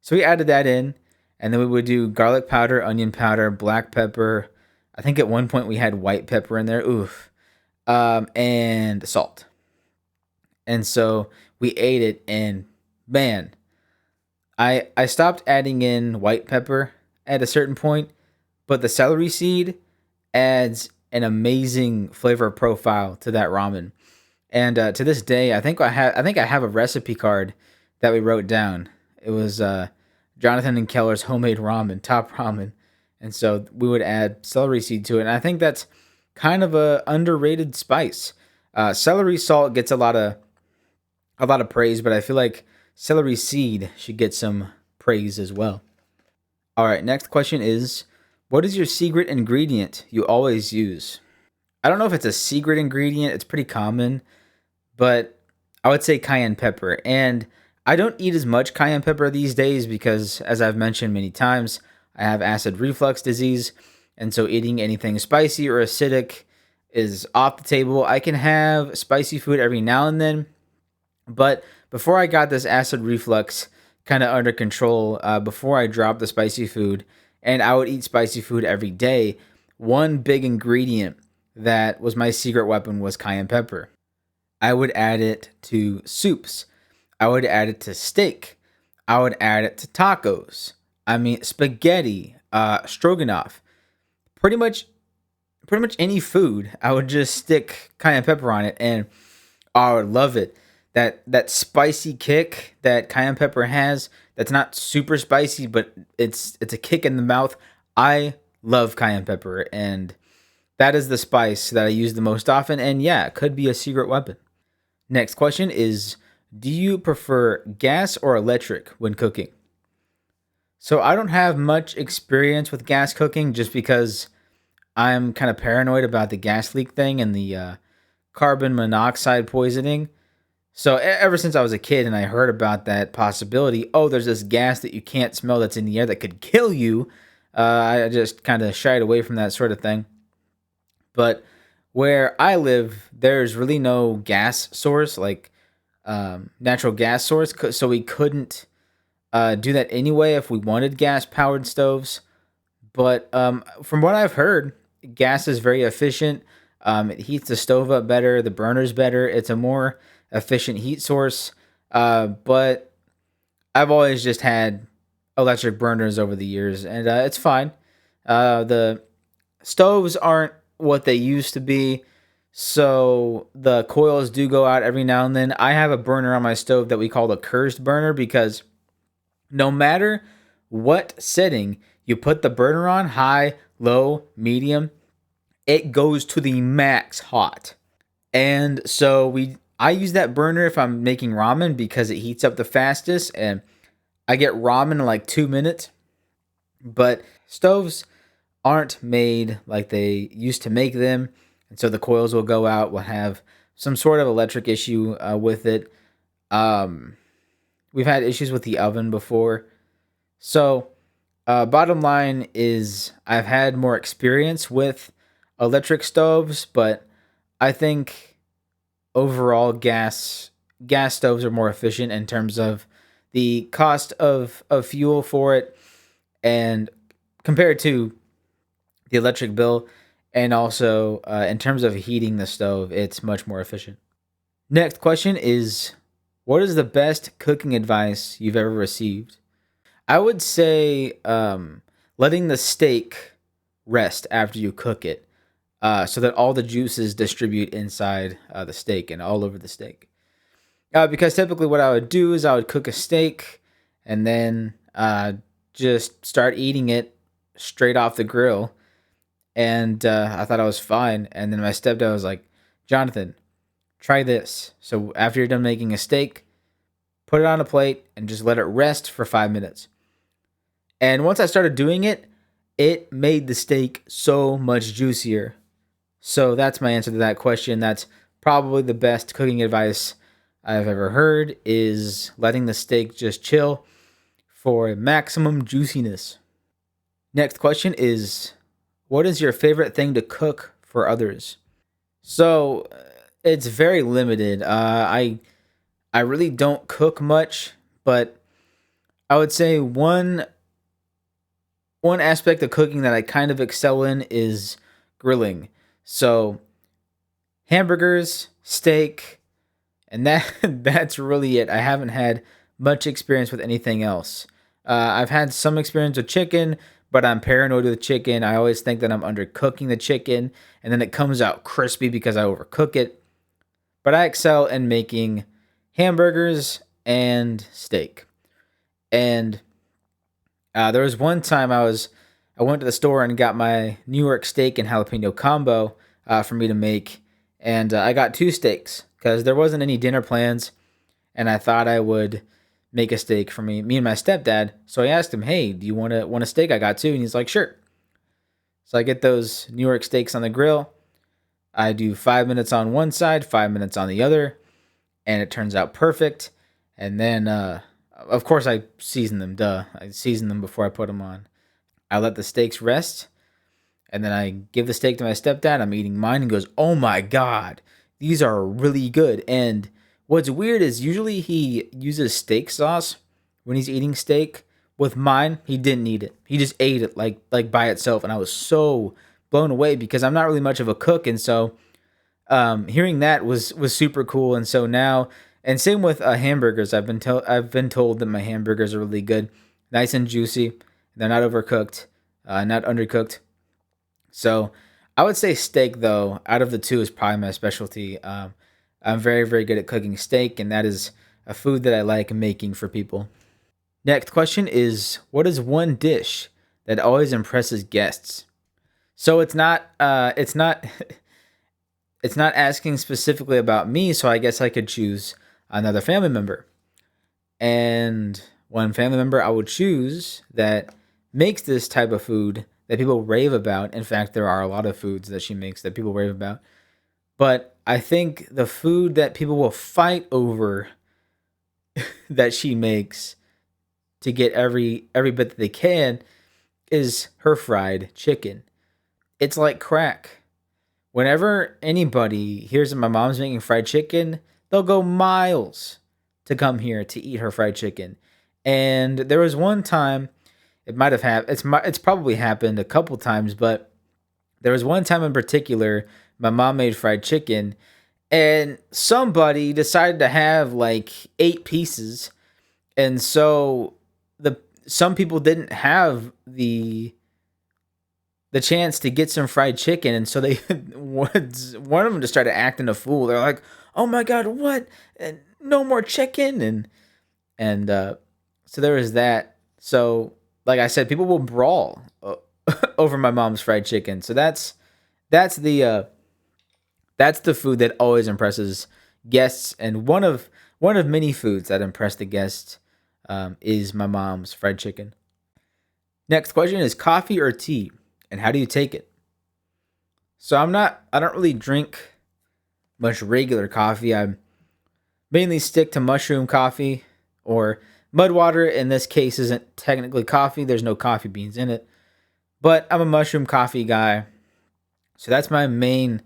So we added that in, and then we would do garlic powder, onion powder, black pepper. I think at one point we had white pepper in there. Oof. And salt. And so we ate it, and man, I stopped adding in white pepper at a certain point, but the celery seed adds an amazing flavor profile to that ramen. And to this day, I think I have a recipe card that we wrote down. It was Jonathan and Keller's homemade ramen, top ramen, and so we would add celery seed to it. And I think that's kind of a underrated spice. Celery salt gets a lot of praise, but I feel like celery seed should get some praise as well. All right, next question is, what is your secret ingredient you always use? I don't know if it's a secret ingredient. It's pretty common, but I would say cayenne pepper. And I don't eat as much cayenne pepper these days because, as I've mentioned many times, I have acid reflux disease. And so eating anything spicy or acidic is off the table. I can have spicy food every now and then, but before I got this acid reflux kind of under control, before I dropped the spicy food, and I would eat spicy food every day, one big ingredient that was my secret weapon was cayenne pepper. I would add it to soups. I would add it to steak. I would add it to tacos. I mean, spaghetti, stroganoff. Pretty much, pretty much any food. I would just stick cayenne pepper on it, and I would love it. That spicy kick that cayenne pepper has. That's not super spicy, but it's a kick in the mouth. I love cayenne pepper, and that is the spice that I use the most often. And yeah, it could be a secret weapon. Next question is, do you prefer gas or electric when cooking? So I don't have much experience with gas cooking just because I'm kind of paranoid about the gas leak thing and the carbon monoxide poisoning. So ever since I was a kid and I heard about that possibility, oh, there's this gas that you can't smell that's in the air that could kill you. I just kind of shied away from that sort of thing. But where I live, there's really no gas source, like natural gas source, so we couldn't do that anyway if we wanted gas powered stoves. But from what I've heard, gas is very efficient. It heats the stove up better, the burner's better. It's a more efficient heat source. But I've always just had electric burners over the years, and it's fine. The stoves aren't what they used to be, so the coils do go out every now and then. I have a burner on my stove that we call the cursed burner because no matter what setting you put the burner on, high, low, medium, it goes to the max hot. And so I use that burner if I'm making ramen because it heats up the fastest and I get ramen in like 2 minutes. But stoves aren't made like they used to make them. And so the coils will go out, we'll have some sort of electric issue with it. Um, we've had issues with the oven before. So, bottom line is, I've had more experience with electric stoves, but I think overall gas stoves are more efficient in terms of the cost of fuel for it, and compared to the electric bill, and also in terms of heating the stove, it's much more efficient. Next question is, what is the best cooking advice you've ever received? I would say letting the steak rest after you cook it, so that all the juices distribute inside the steak and all over the steak. Because typically, what I would do is I would cook a steak and then just start eating it straight off the grill, and I thought I was fine. And then my stepdad was like, "Jonathan, Try this. So after you're done making a steak, put it on a plate and just let it rest for 5 minutes. And once I started doing it, it made the steak so much juicier. So that's my answer to that question. That's probably the best cooking advice I've ever heard, is letting the steak just chill for maximum juiciness. Next question is, what is your favorite thing to cook for others? So it's very limited. I really don't cook much, but I would say one aspect of cooking that I kind of excel in is grilling. So hamburgers, steak, and that that's really it. I haven't had much experience with anything else. I've had some experience with chicken, but I'm paranoid with chicken. I always think that I'm undercooking the chicken, and then it comes out crispy because I overcook it. But I excel in making hamburgers and steak. And there was one time I went to the store and got my New York steak and jalapeno combo for me to make, and I got two steaks because there wasn't any dinner plans, and I thought I would make a steak for me and my stepdad. So I asked him, "Hey, do you want a steak?" I got two, and he's like, "Sure." So I get those New York steaks on the grill. I do 5 minutes on one side, 5 minutes on the other, and it turns out perfect. And then, of course, I season them. Duh, I season them before I put them on. I let the steaks rest, and then I give the steak to my stepdad. I'm eating mine, and he goes, "Oh my god, these are really good." And what's weird is usually he uses steak sauce when he's eating steak. With mine, he didn't eat it. He just ate it like by itself, and I was so blown away because I'm not really much of a cook, and so hearing that was super cool. And so now, and same with hamburgers. I've been told that my hamburgers are really good, nice and juicy. They're not overcooked, not undercooked. So I would say steak, though, out of the two, is probably my specialty. I'm very, very good at cooking steak, and that is a food that I like making for people. Next question is, what is one dish that always impresses guests? So it's not it's not asking specifically about me, so I guess I could choose another family member. And one family member I would choose that makes this type of food that people rave about. In fact, there are a lot of foods that she makes that people rave about. But I think the food that people will fight over that she makes to get every bit that they can is her fried chicken. It's like crack. Whenever anybody hears that my mom's making fried chicken, they'll go miles to come here to eat her fried chicken. And there was one time, it might have happened. It's probably happened a couple times, but there was one time in particular, my mom made fried chicken, and somebody decided to have like 8 pieces, and so the some people didn't have the chance to get some fried chicken, and so they one of them just started acting a fool. They're like, "Oh my god, what? And no more chicken!" And so there was that. So, like I said, people will brawl over my mom's fried chicken. So that's the uh, that's the food that always impresses guests, and one of many foods that impress the guests is my mom's fried chicken. Next question is, coffee or tea, and how do you take it? So I don't really drink much regular coffee. I mainly stick to mushroom coffee, or mud water. In this case, isn't technically coffee. There's no coffee beans in it, but I'm a mushroom coffee guy. So that's my main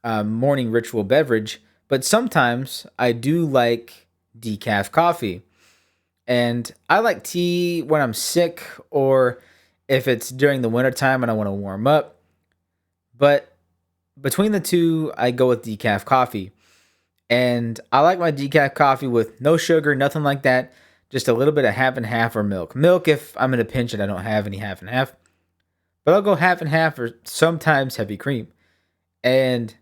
morning ritual beverage. But sometimes I do like decaf coffee. And I like tea when I'm sick, or if it's during the wintertime and I want to warm up. But between the two, I go with decaf coffee. And I like my decaf coffee with no sugar, nothing like that. Just a little bit of half and half, or milk. Milk if I'm in a pinch and I don't have any half and half. But I'll go half and half, or sometimes heavy cream. And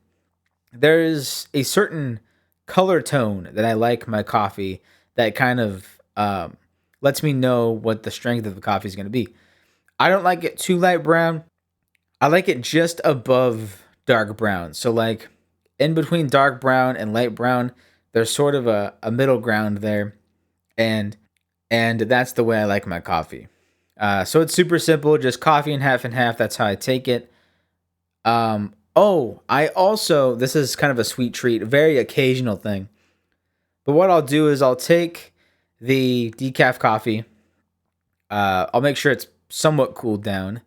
there's a certain color tone that I like my coffee that kind of lets me know what the strength of the coffee is going to be. I don't like it too light brown. I like it just above dark brown. So like in between dark brown and light brown. There's sort of a middle ground there, and that's the way I like my coffee. So it's super simple, just coffee and half and half. That's how I take it. Oh, I also, this is kind of a sweet treat, a very occasional thing. But what I'll do is I'll take the decaf coffee. I'll make sure it's somewhat cooled down.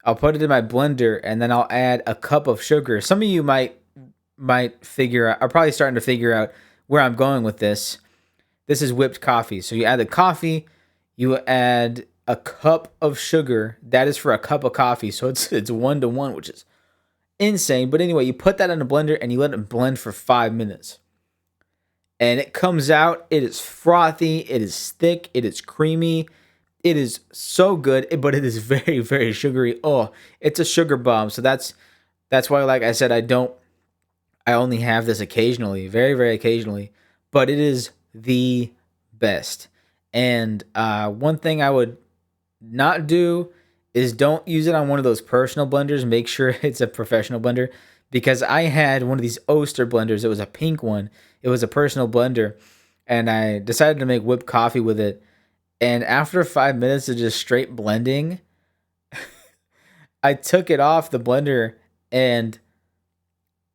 I'll put it in my blender and then I'll add a cup of sugar. Some of you might figure out, are probably starting to figure out where I'm going with this. This is whipped coffee. So you add the coffee, you add a cup of sugar. That is for a cup of coffee. So it's 1-to-1, which is insane. But anyway, you put that in a blender and you let it blend for 5 minutes. And it comes out, it is frothy, it is thick, it is creamy. It is so good, but it is very, very sugary. Oh, it's a sugar bomb. So that's why, like I said, I only have this occasionally, very, very occasionally, but it is the best. And one thing I would not do is don't use it on one of those personal blenders. Make sure it's a professional blender, because I had one of these Oster blenders. It was a pink one. It was a personal blender, and I decided to make whipped coffee with it. And after 5 minutes of just straight blending, I took it off the blender, and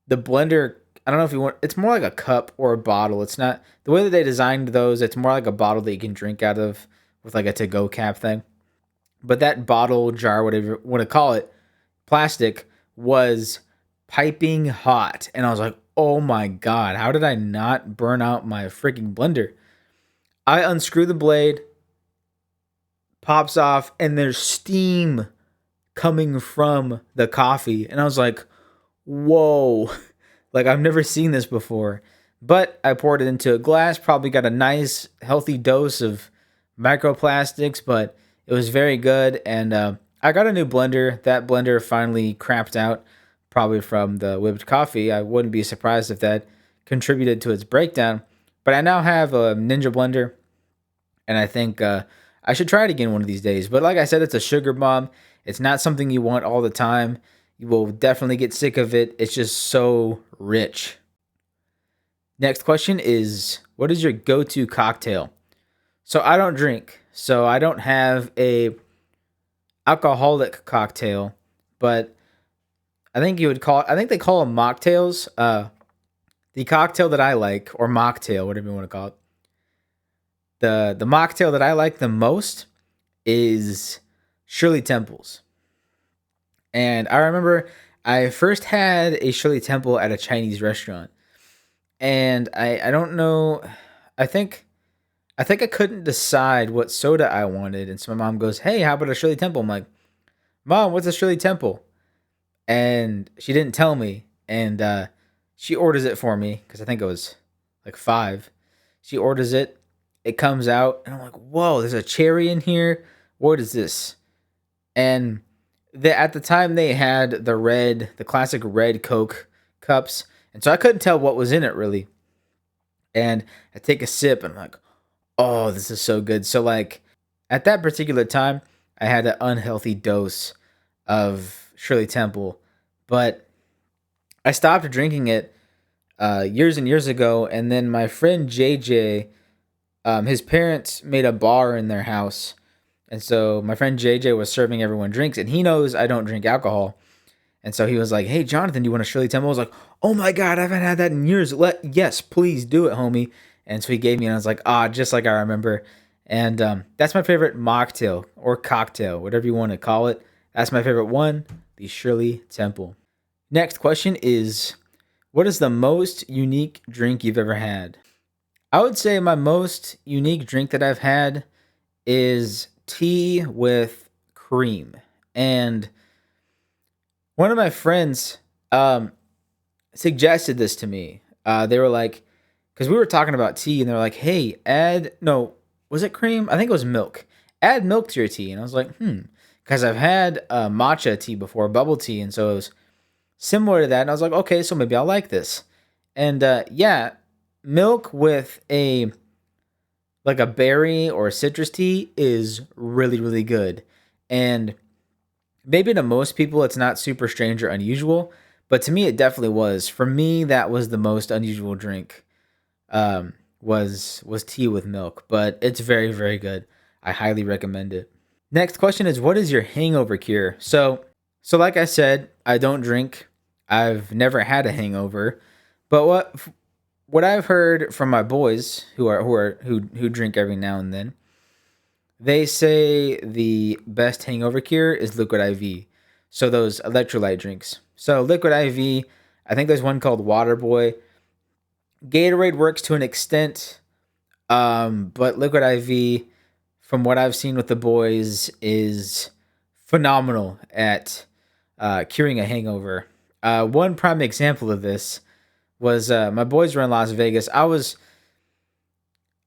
the blender, I don't know if you want, it's more like a cup or a bottle. It's not, the way that they designed those, it's more like a bottle that you can drink out of with like a to-go cap thing. But that bottle, jar, whatever you want to call it, plastic, was piping hot. And I was like, oh my God, how did I not burn out my freaking blender? I unscrew the blade, pops off, and there's steam coming from the coffee. And I was like, whoa, like I've never seen this before. But I poured it into a glass, probably got a nice healthy dose of microplastics, but it was very good. And I got a new blender. That blender finally crapped out, probably from the whipped coffee. I wouldn't be surprised if that contributed to its breakdown. But I now have a Ninja blender, and I think I should try it again one of these days. But like I said, it's a sugar bomb. It's not something you want all the time. You will definitely get sick of it. It's just so rich. Next question is, what is your go-to cocktail? So I don't drink, so I don't have a alcoholic cocktail, but I think they call them mocktails. The cocktail that I like, or mocktail, whatever you want to call it, the mocktail that I like the most is Shirley Temple's. And I remember I first had a Shirley Temple at a Chinese restaurant. And I don't know, I think I couldn't decide what soda I wanted. And so my mom goes, "Hey, how about a Shirley Temple?" I'm like, "Mom, what's a Shirley Temple?" And she didn't tell me. And she orders it for me, because I think it was like 5. She orders it. It comes out, and I'm like, "Whoa, there's a cherry in here. What is this?" And at the time they had the classic red Coke cups, and so I couldn't tell what was in it really. And I take a sip, and I'm like, "Oh, this is so good." So like at that particular time, I had an unhealthy dose of Shirley Temple, but I stopped drinking it years and years ago. And then my friend JJ, his parents made a bar in their house. And so my friend JJ was serving everyone drinks, and he knows I don't drink alcohol. And so he was like, "Hey, Jonathan, do you want a Shirley Temple?" I was like, "Oh my God, I haven't had that in years. Yes, please do it, homie." And so he gave me, and I was like, just like I remember. And that's my favorite mocktail or cocktail, whatever you want to call it. That's my favorite one, the Shirley Temple. Next question is, what is the most unique drink you've ever had? I would say my most unique drink that I've had is tea with cream. And one of my friends suggested this to me. They were like, because we were talking about tea, and they were like, "Hey, no, was it cream? I think it was milk. Add milk to your tea." And I was like, because I've had matcha tea before, bubble tea, and so it was similar to that. And I was like, okay, so maybe I'll like this. And yeah, milk with a berry or a citrus tea is really, really good. And maybe to most people it's not super strange or unusual, But to me, it definitely was. For me, that was the most unusual drink. Was tea with milk, but it's very very good. I highly recommend it. Next question is, what is your hangover cure? So like I said, I don't drink. I've never had a hangover, but what I've heard from my boys who drink every now and then, they say the best hangover cure is liquid IV. So those electrolyte drinks. So liquid IV, I think there's one called Water Boy. Gatorade works to an extent, but liquid IV, from what I've seen with the boys, is phenomenal at curing a hangover. One prime example of this was my boys were in Las Vegas. I was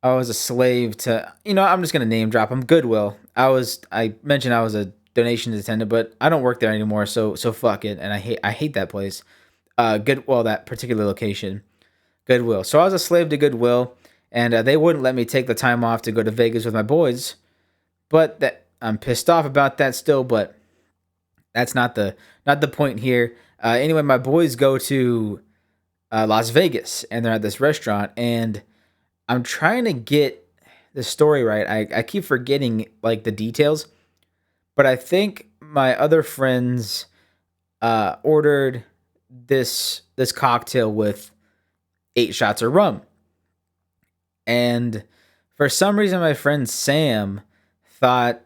a slave to, I'm just gonna name drop them. Goodwill. I mentioned I was a donations attendant, but I don't work there anymore. So fuck it, and I hate that place. That particular location, Goodwill. So I was a slave to Goodwill, and they wouldn't let me take the time off to go to Vegas with my boys. But that I'm pissed off about that still. But that's not the point here. Anyway, my boys go to Las Vegas, and they're at this restaurant, and I'm trying to get the story right. I keep forgetting like the details, but I think my other friends ordered this cocktail with 8 shots of rum, and for some reason, my friend Sam thought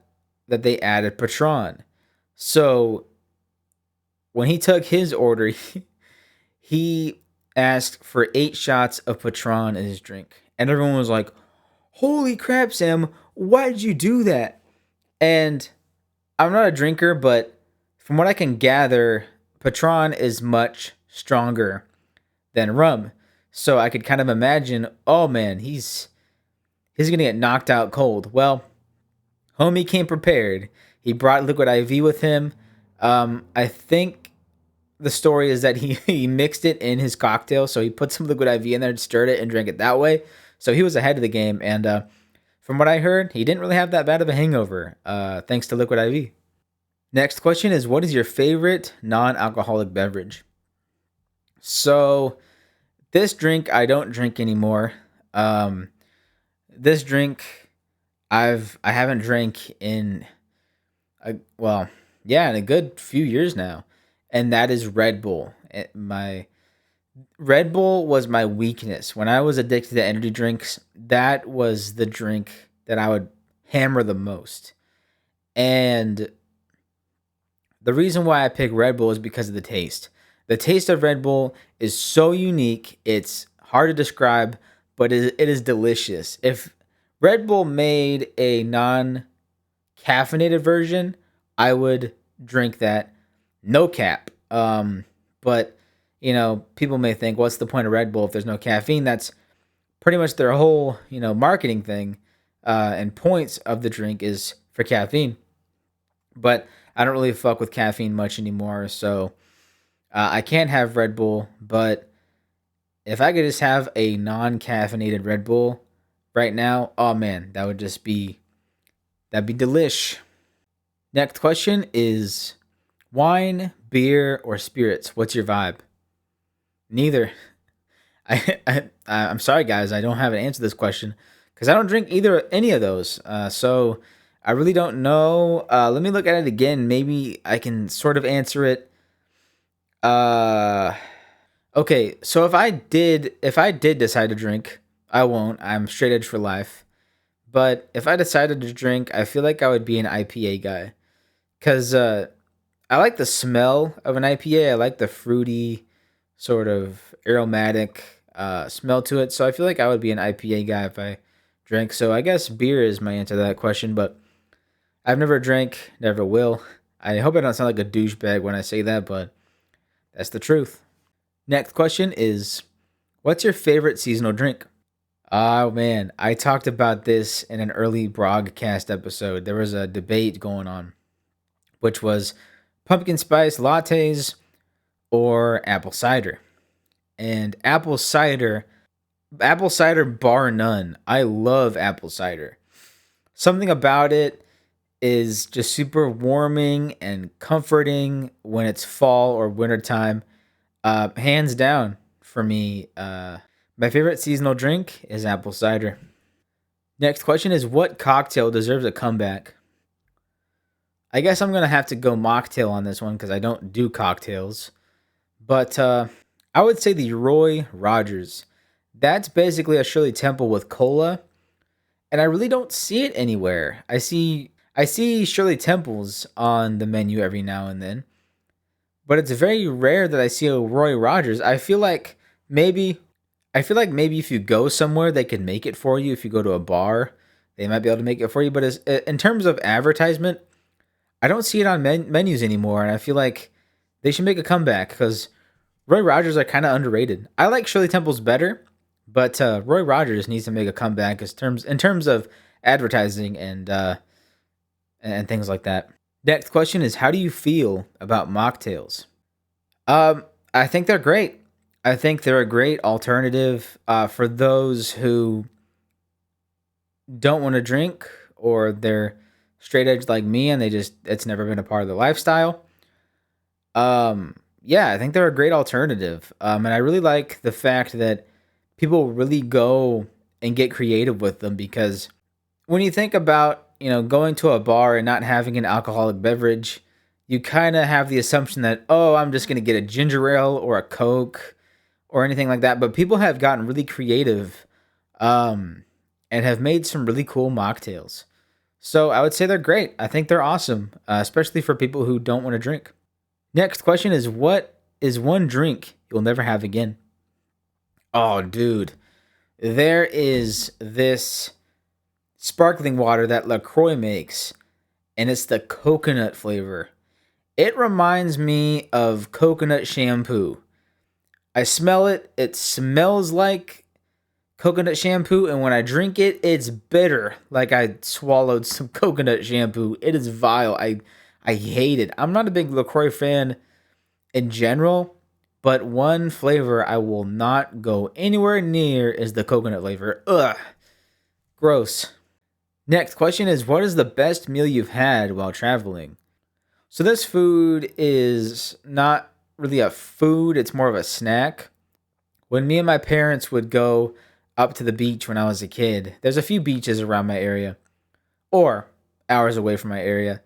that they added Patron. So when he took his order, he asked for 8 shots of Patron in his drink. And everyone was like, holy crap, Sam, why did you do that? And I'm not a drinker, but from what I can gather, Patron is much stronger than rum. So I could kind of imagine, oh man, he's gonna get knocked out cold. Well, homie came prepared. He brought liquid IV with him. I think the story is that he mixed it in his cocktail, so he put some liquid IV in there, stirred it, and drank it that way. So he was ahead of the game, and from what I heard, he didn't really have that bad of a hangover, thanks to liquid IV. Next question is, what is your favorite non-alcoholic beverage? So this drink I don't drink anymore. Um, this drink I haven't drank in in a good few years now, and that is Red Bull. My Red Bull was my weakness when I was addicted to energy drinks. That was the drink that I would hammer the most, and the reason why I pick Red Bull is because of the taste. The taste of Red Bull is so unique. It's hard to describe, but it is delicious. If Red Bull made a non caffeinated version, I would drink that. No cap. But people may think, what's the point of Red Bull if there's no caffeine? That's pretty much their whole, marketing thing, and points of the drink is for caffeine. But I don't really fuck with caffeine much anymore, so I can't have Red Bull. But if I could just have a non-caffeinated Red Bull right now, oh man, that'd be delish. Next question is wine, beer, or spirits. What's your vibe? Neither. I'm sorry, guys. I don't have an answer to this question because I don't drink any of those. So I really don't know. Let me look at it again. Maybe I can sort of answer it. Uh, okay. So if I did decide to drink, I won't. I'm straight edge for life. But if I decided to drink, I feel like I would be an IPA guy because I like the smell of an IPA. I like the fruity, sort of aromatic smell to it. So I feel like I would be an IPA guy if I drank. So I guess beer is my answer to that question. But I've never drank, never will. I hope I don't sound like a douchebag when I say that, but that's the truth. Next question is, what's your favorite seasonal drink? Oh man, I talked about this in an early Brogcast episode. There was a debate going on, which was pumpkin spice lattes or apple cider. And apple cider bar none. I love apple cider. Something about it is just super warming and comforting when it's fall or wintertime. Hands down for me, my favorite seasonal drink is apple cider. Next question is what cocktail deserves a comeback? I guess I'm gonna have to go mocktail on this one because I don't do cocktails. But I would say the Roy Rogers. That's basically a Shirley Temple with cola, and I really don't see it anywhere. I see Shirley Temples on the menu every now and then, but it's very rare that I see a Roy Rogers. Maybe I feel like maybe if you go somewhere, they could make it for you. If you go to a bar, they might be able to make it for you. But in terms of advertisement, I don't see it on menus anymore, and I feel like they should make a comeback because Roy Rogers are kind of underrated. I like Shirley Temples better, but Roy Rogers needs to make a comeback in terms of advertising and things like that. Next question is how do you feel about mocktails? I think they're great. I think they're a great alternative for those who don't want to drink or they're straight edge like me and it's never been a part of their lifestyle. Yeah, I think they're a great alternative. And I really like the fact that people really go and get creative with them because when you think about, going to a bar and not having an alcoholic beverage, you kind of have the assumption that, oh, I'm just going to get a ginger ale or a Coke or anything like that. But people have gotten really creative um, and have made some really cool mocktails. So I would say they're great. I think they're awesome, especially for people who don't want to drink. Next question is what is one drink you'll never have again? Oh, dude. There is this sparkling water that LaCroix makes, and it's the coconut flavor. It reminds me of coconut shampoo. I smell it, it smells like coconut shampoo, and when I drink it, it's bitter. Like I swallowed some coconut shampoo. It is vile. I hate it. I'm not a big LaCroix fan in general, but one flavor I will not go anywhere near is the coconut flavor. Ugh, gross. Next question is what is the best meal you've had while traveling? So this food is not really a food, it's more of a snack. When me and my parents would go up to the beach when I was a kid, there's a few beaches around my area or hours away from my area.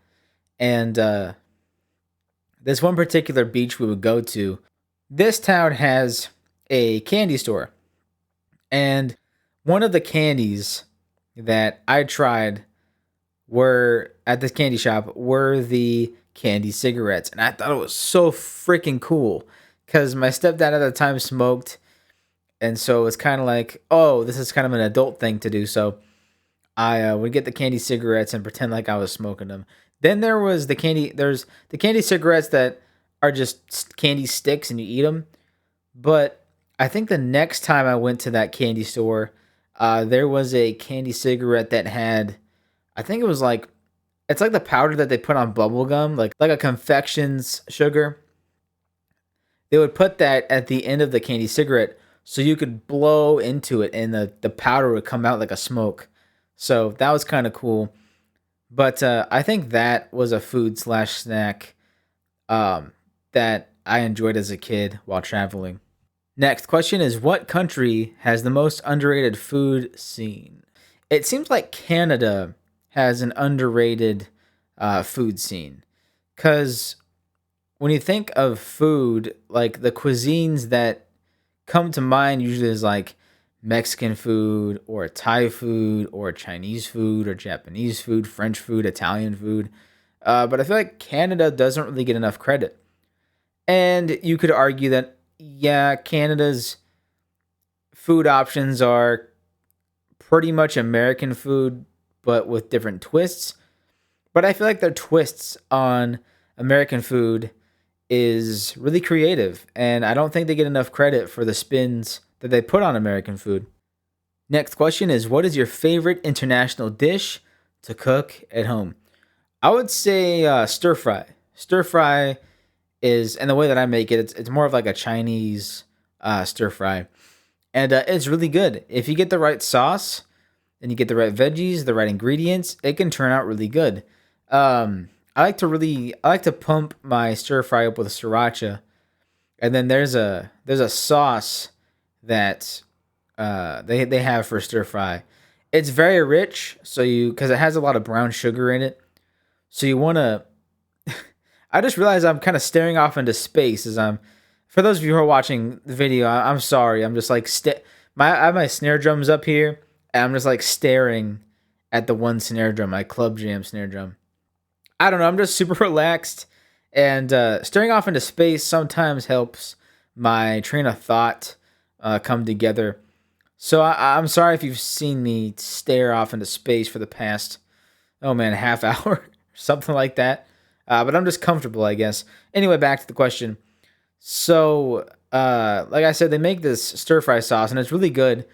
And this one particular beach we would go to, this town has a candy store. And one of the candies that I tried were at this candy shop were the candy cigarettes. And I thought it was so freaking cool because my stepdad at the time smoked. And so it's kind of like, oh, this is kind of an adult thing to do. So I would get the candy cigarettes and pretend like I was smoking them. Then there's the candy cigarettes that are just candy sticks and you eat them. But I think the next time I went to that candy store, there was a candy cigarette that had, I think it was like, it's like the powder that they put on bubble gum, like a confections sugar. They would put that at the end of the candy cigarette so you could blow into it and the powder would come out like a smoke. So that was kind of cool. But I think that was a food slash snack that I enjoyed as a kid while traveling. Next question is what country has the most underrated food scene? It seems like Canada has an underrated food scene. Because when you think of food, like the cuisines that come to mind usually is like Mexican food or Thai food or Chinese food or Japanese food, French food, Italian food. But I feel like Canada doesn't really get enough credit. And you could argue that, yeah, Canada's food options are pretty much American food, but with different twists. But I feel like their twists on American food is really creative, and I don't think they get enough credit for the spins that they put on American food. Next question is what is your favorite international dish to cook at home? I would say stir fry. Stir fry is, and the way that I make it, it's more of like a Chinese stir fry. And it's really good. If you get the right sauce and you get the right veggies, the right ingredients, it can turn out really good. I like to pump my stir fry up with sriracha, And then there's a sauce that they have for stir fry. It's very rich, so you because it has a lot of brown sugar in it. So you want to. I just realized I'm kind of staring off into space as I'm. For those of you who are watching the video, I'm sorry. I'm just like I have my snare drums up here, and I'm just like staring at the one snare drum, my club jam snare drum. I don't know. I'm just super relaxed, and staring off into space sometimes helps my train of thought come together. So I'm sorry if you've seen me stare off into space for the past, oh man, half hour, or something like that. But I'm just comfortable, I guess. Anyway, back to the question. So, like I said, they make this stir fry sauce, and it's really good.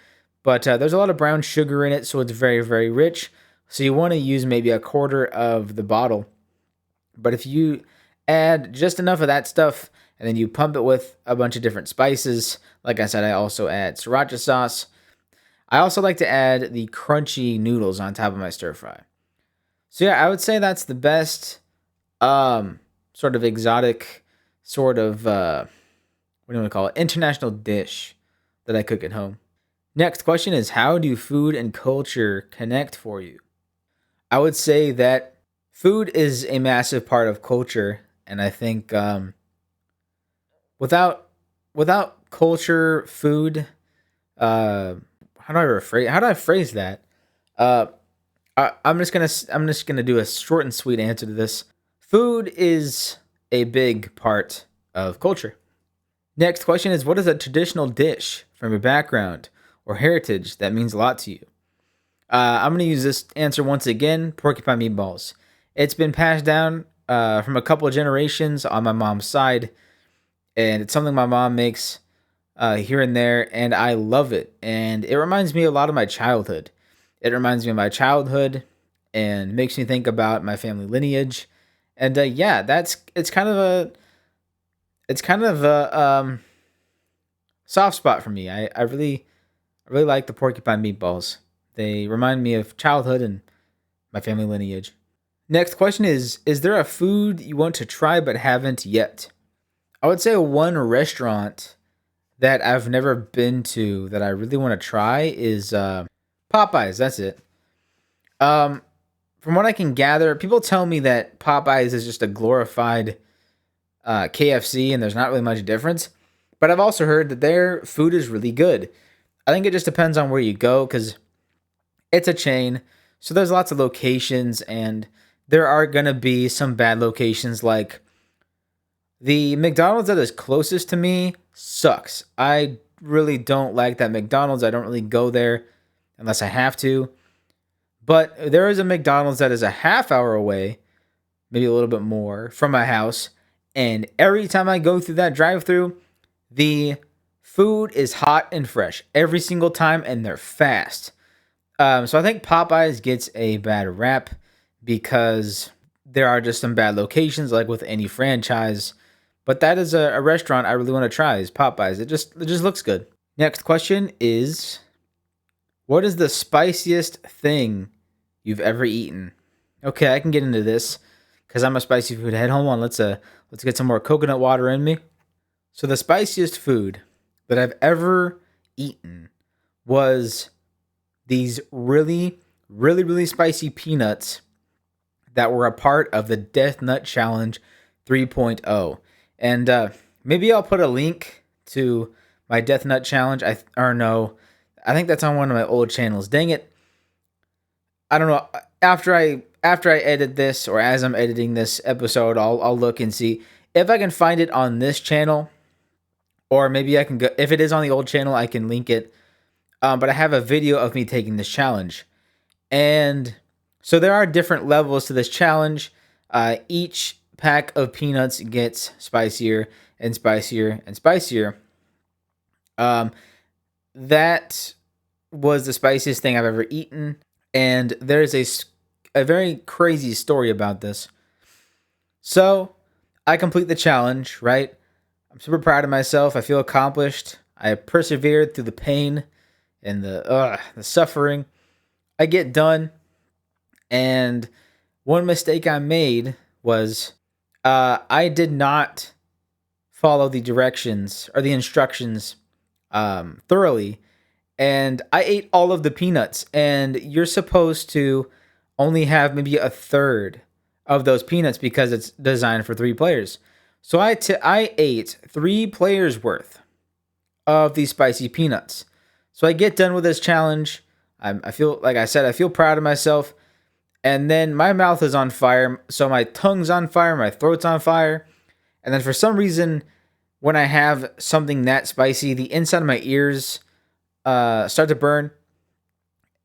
But there's a lot of brown sugar in it, so it's very, very rich. So you want to use maybe a quarter of the bottle. But if you add just enough of that stuff, and then you pump it with a bunch of different spices, like I said, I also add sriracha sauce. I also like to add the crunchy noodles on top of my stir fry. So yeah, I would say that's the best sort of exotic sort of what do you want to call it? International dish that I cook at home. Next question is, how do food and culture connect for you? I would say that food is a massive part of culture, and I think without culture, food, how do I phrase that? Uh, I'm just gonna do a short and sweet answer to this. Food is a big part of culture. Next question is, what is a traditional dish from your background or heritage that means a lot to you? I'm going to use this answer once again, porcupine meatballs. It's been passed down from a couple of generations on my mom's side, and it's something my mom makes here and there, and I love it. And it reminds me a lot of my childhood. It reminds me of my childhood and makes me think about my family lineage. And yeah, it's kind of a soft spot for me. I really like the porcupine meatballs. They remind me of childhood and my family lineage. Next question is there a food you want to try but haven't yet? I would say one restaurant that I've never been to that I really want to try is Popeyes. That's it. Um, from what I can gather, people tell me that Popeyes is just a glorified KFC and there's not really much difference. But I've also heard that their food is really good. I think it just depends on where you go because it's a chain. So there's lots of locations and there are going to be some bad locations like the McDonald's that is closest to me sucks. I really don't like that McDonald's. I don't really go there unless I have to. But there is a McDonald's that is a half hour away, maybe a little bit more from my house. And every time I go through that drive through, the food is hot and fresh every single time, and they're fast. So I think Popeyes gets a bad rap because there are just some bad locations, like with any franchise. But that is a restaurant I really want to try. Is Popeyes? It just looks good. Next question is, what is the spiciest thing you've ever eaten? Okay, I can get into this because I'm a spicy food head. Hold on, let's get some more coconut water in me. So the spiciest food that I've ever eaten was these really, really, really spicy peanuts that were a part of the Death Nut Challenge 3.0. And maybe I'll put a link to my Death Nut Challenge. I think that's on one of my old channels. Dang it. I don't know. After I edit this, or as I'm editing this episode, I'll look and see if I can find it on this channel, or maybe I can go. If it is on the old channel, I can link it. But I have a video of me taking this challenge, and so there are different levels to this challenge. Each pack of peanuts gets spicier and spicier and spicier. That was the spiciest thing I've ever eaten, and there's a very crazy story about this. So I complete the challenge, right? I'm super proud of myself. I feel accomplished. I persevered through the pain and the suffering. I get done, and one mistake I made was I did not follow the directions or the instructions thoroughly, and I ate all of the peanuts. And you're supposed to only have maybe a third of those peanuts because it's designed for 3 players. So I ate 3 players worth of these spicy peanuts. So I get done with this challenge. I feel, like I said, I feel proud of myself. And then my mouth is on fire. So my tongue's on fire. My throat's on fire. And then for some reason, when I have something that spicy, the inside of my ears start to burn.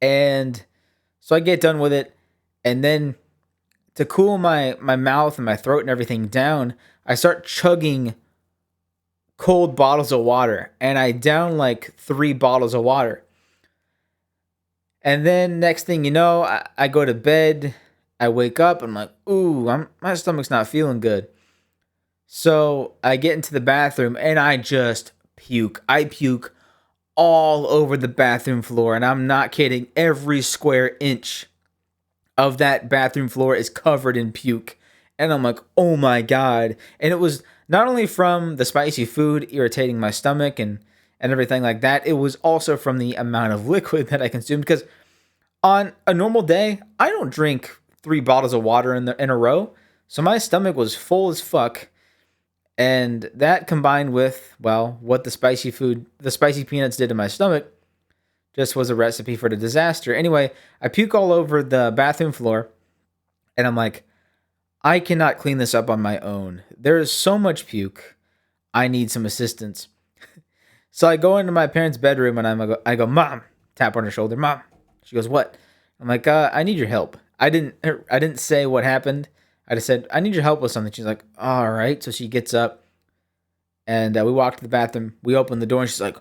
And so I get done with it. And then to cool my mouth and my throat and everything down, I start chugging cold bottles of water. And I down like 3 bottles of water. And then next thing you know, I go to bed. I wake up. I'm like, ooh, my stomach's not feeling good. So I get into the bathroom and I just puke. I puke all over the bathroom floor. And I'm not kidding. Every square inch of that bathroom floor is covered in puke. And I'm like, oh my God. And it was not only from the spicy food irritating my stomach and everything like that, it was also from the amount of liquid that I consumed. Because on a normal day, I don't drink 3 bottles of water in a row. So my stomach was full as fuck. And that combined with, well, what the spicy peanuts did to my stomach just was a recipe for the disaster. Anyway, I puke all over the bathroom floor. And I'm like, I cannot clean this up on my own. There is so much puke. I need some assistance. So I go into my parents' bedroom and I go, Mom, tap on her shoulder, Mom. She goes, what? I'm like, I need your help. I didn't say what happened. I just said, I need your help with something. She's like, all right. So she gets up and we walk to the bathroom. We open the door and she's like,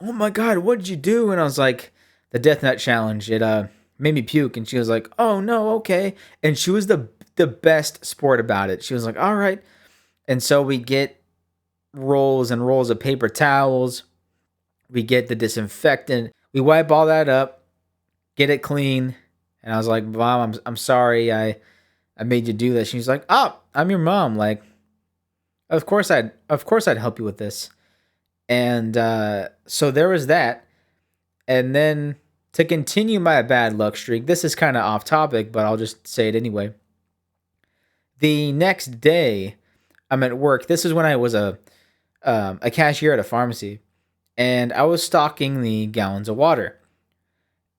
oh my God, what did you do? And I was like, the Death Nut Challenge. It made me puke. And she was like, oh no, okay. And she was the best sport about it. She was like, all right. And so we get rolls and rolls of paper towels. We get the disinfectant. We wipe all that up, get it clean. And I was like, Mom, I'm sorry. I made you do this. She's like, oh, I'm your mom. Like, of course I'd help you with this. And so there was that. And then to continue my bad luck streak, this is kind of off topic, but I'll just say it anyway. The next day, I'm at work. This is when I was a cashier at a pharmacy, and I was stocking the gallons of water.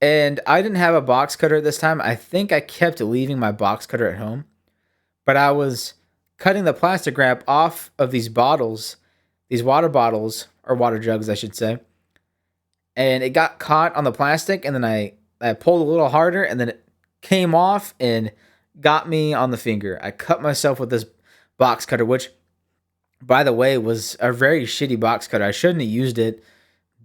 And I didn't have a box cutter this time. I think I kept leaving my box cutter at home, but I was cutting the plastic wrap off of these bottles, these water bottles or water jugs, I should say. And it got caught on the plastic, and then I pulled a little harder, and then it came off and got me on the finger. I cut myself with this box cutter, which, by the way, was a very shitty box cutter. I shouldn't have used it,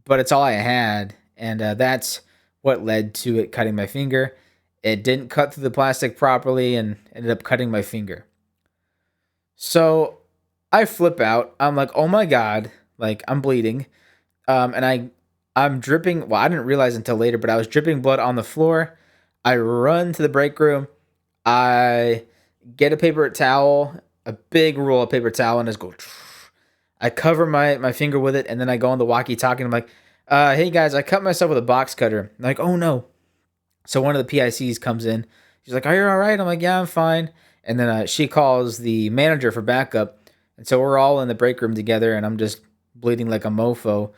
but it's all I had, and that's what led to it cutting my finger. It didn't cut through the plastic properly and ended up cutting my finger. So I flip out. I'm like, oh my God, like I'm bleeding. And I'm dripping. Well, I didn't realize until later, but I was dripping blood on the floor. I run to the break room. I get a paper towel, a big roll of paper towel, and just go. I cover my finger with it, and then I go on the walkie-talkie, and I'm like, hey guys, I cut myself with a box cutter. I'm like, oh no. So one of the PICs comes in. She's like, are you all right? I'm like, yeah, I'm fine. And then she calls the manager for backup. And so we're all in the break room together, and I'm just bleeding like a mofo.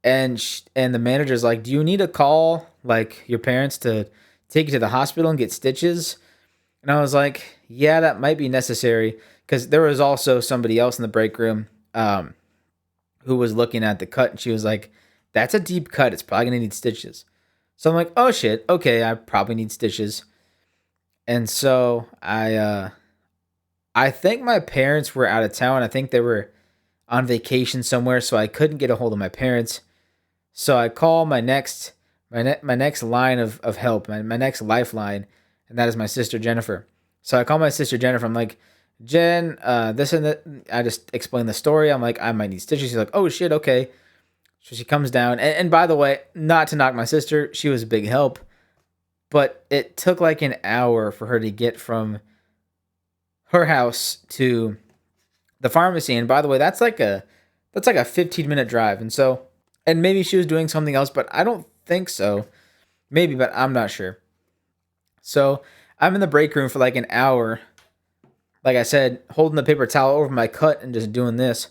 And the manager's like, do you need to call like your parents to take you to the hospital and get stitches? And I was like, yeah, that might be necessary. Because there was also somebody else in the break room who was looking at the cut. And she was like, that's a deep cut. It's probably going to need stitches. So I'm like, oh shit. Okay, I probably need stitches. And so I think my parents were out of town. I think they were on vacation somewhere, so I couldn't get a hold of my parents. So I call my next line of help, my next lifeline, and that is my sister Jennifer. So I call my sister Jennifer. I'm like, Jen, this and that. I just explain the story. I'm like, I might need stitches. She's like, oh shit, okay. So she comes down, and by the way, not to knock my sister, she was a big help, but it took like an hour for her to get from her house to the pharmacy. And by the way, that's like a 15-minute drive. And maybe she was doing something else, but I don't think so. Maybe, but I'm not sure. So I'm in the break room for like an hour, like I said, holding the paper towel over my cut and just doing this.